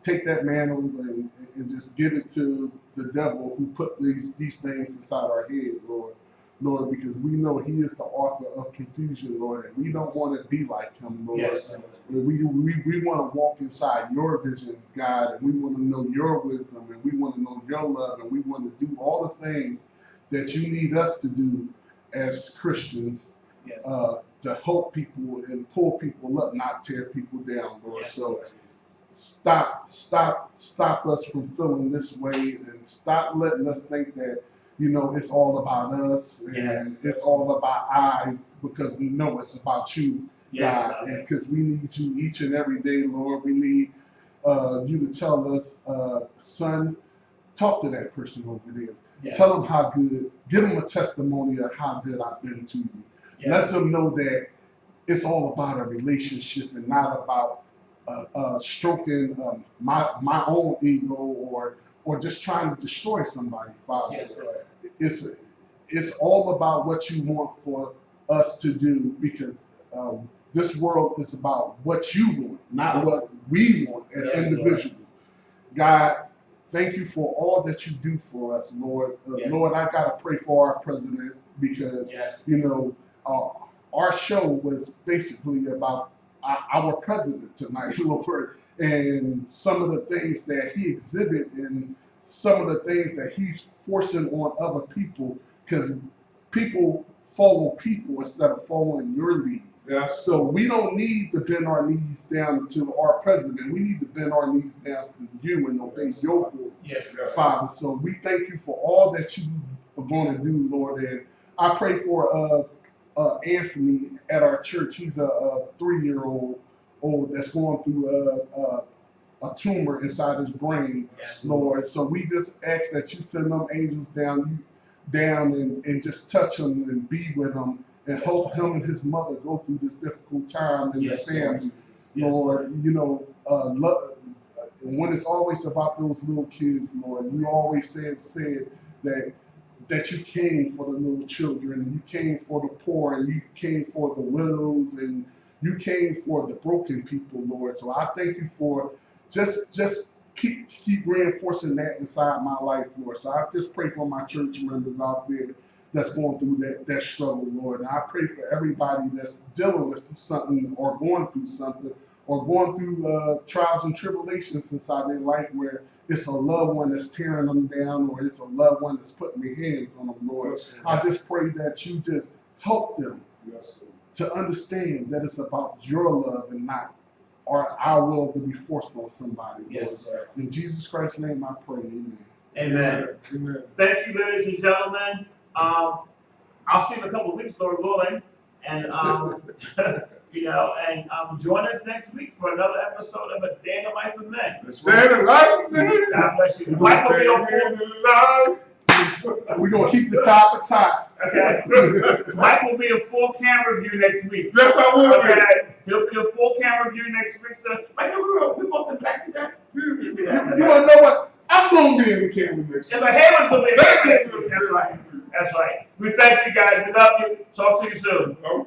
Take that mantle and just give it to the devil who put these things inside our head, Lord. Lord, because we know he is the author of confusion, Lord, and we don't want to be like him, Lord. Yes. We want to walk inside your vision, God, and we want to know your wisdom, and we want to know your love, and we want to do all the things that you need us to do as Christians, Yes. to help people and pull people up, not tear people down, Lord. Yes. So stop us from feeling this way, and stop letting us think that, you know, it's all about us and Yes. it's all about I, because we know it's about you, Yes. God, and because we need you each and every day, Lord. We need you to tell us, son, talk to that person over there. Yes. Tell them how good, give them a testimony of how good I've been to you. Yes. Let them know that it's all about a relationship and not about stroking my own ego or just trying to destroy somebody, Father. Yes, Lord. It's all about what you want for us to do, because this world is about what you want, not Yes. what we want as Yes, individuals. God, thank you for all that you do for us, Lord. Yes. Lord, I gotta pray for our president, because Yes. you know our show was basically about our president tonight, Lord, and some of the things that he exhibit and some of the things that he's forcing on other people, because people follow people instead of following your lead. Yes. So we don't need to bend our knees down to our president. We need to bend our knees down to you and obey your voice, Yes. Father. So we thank you for all that you are going to do, Lord. And I pray for Anthony at our church. He's a 3-year-old that's going through a tumor inside his brain, Yes. Lord. So we just ask that you send them angels down and just touch him and be with him and help him and his mother go through this difficult time and Yes, his family, Yes. Lord. You know, when it's always about those little kids, Lord, you always said that you came for the little children, and you came for the poor, and you came for the widows, and you came for the broken people, Lord. So I thank you for just keep reinforcing that inside my life, Lord. So I just pray for my church members out there that's going through that struggle, Lord. And I pray for everybody that's dealing with something or going through something or going through trials and tribulations inside their life, where it's a loved one that's tearing them down or it's a loved one that's putting their hands on them, Lord. Yes. I just pray that you just help them Yes. to understand that it's about your love and not our will to be forced on somebody. Yes, Lord. sir. In Jesus Christ's name I pray, amen. Amen. Amen. Thank you, ladies and gentlemen. I'll see you in a couple of weeks, Lord willing. And, you know, and join us next week for another episode of A Day in the Life of Men. Let's stay alive, man. God bless you. Mike will be on full, We're going to keep the topics hot. okay? Mike will be a full camera view next week. Yes, I will. Okay? He'll be a full camera view next week. So, Mike, we both in back to that. You see that? You want to know what? I'm going to be in the camera next And week. the Hammer's will be there next week. That's right. That's right. We thank you guys. We love you. Talk to you soon. Oh.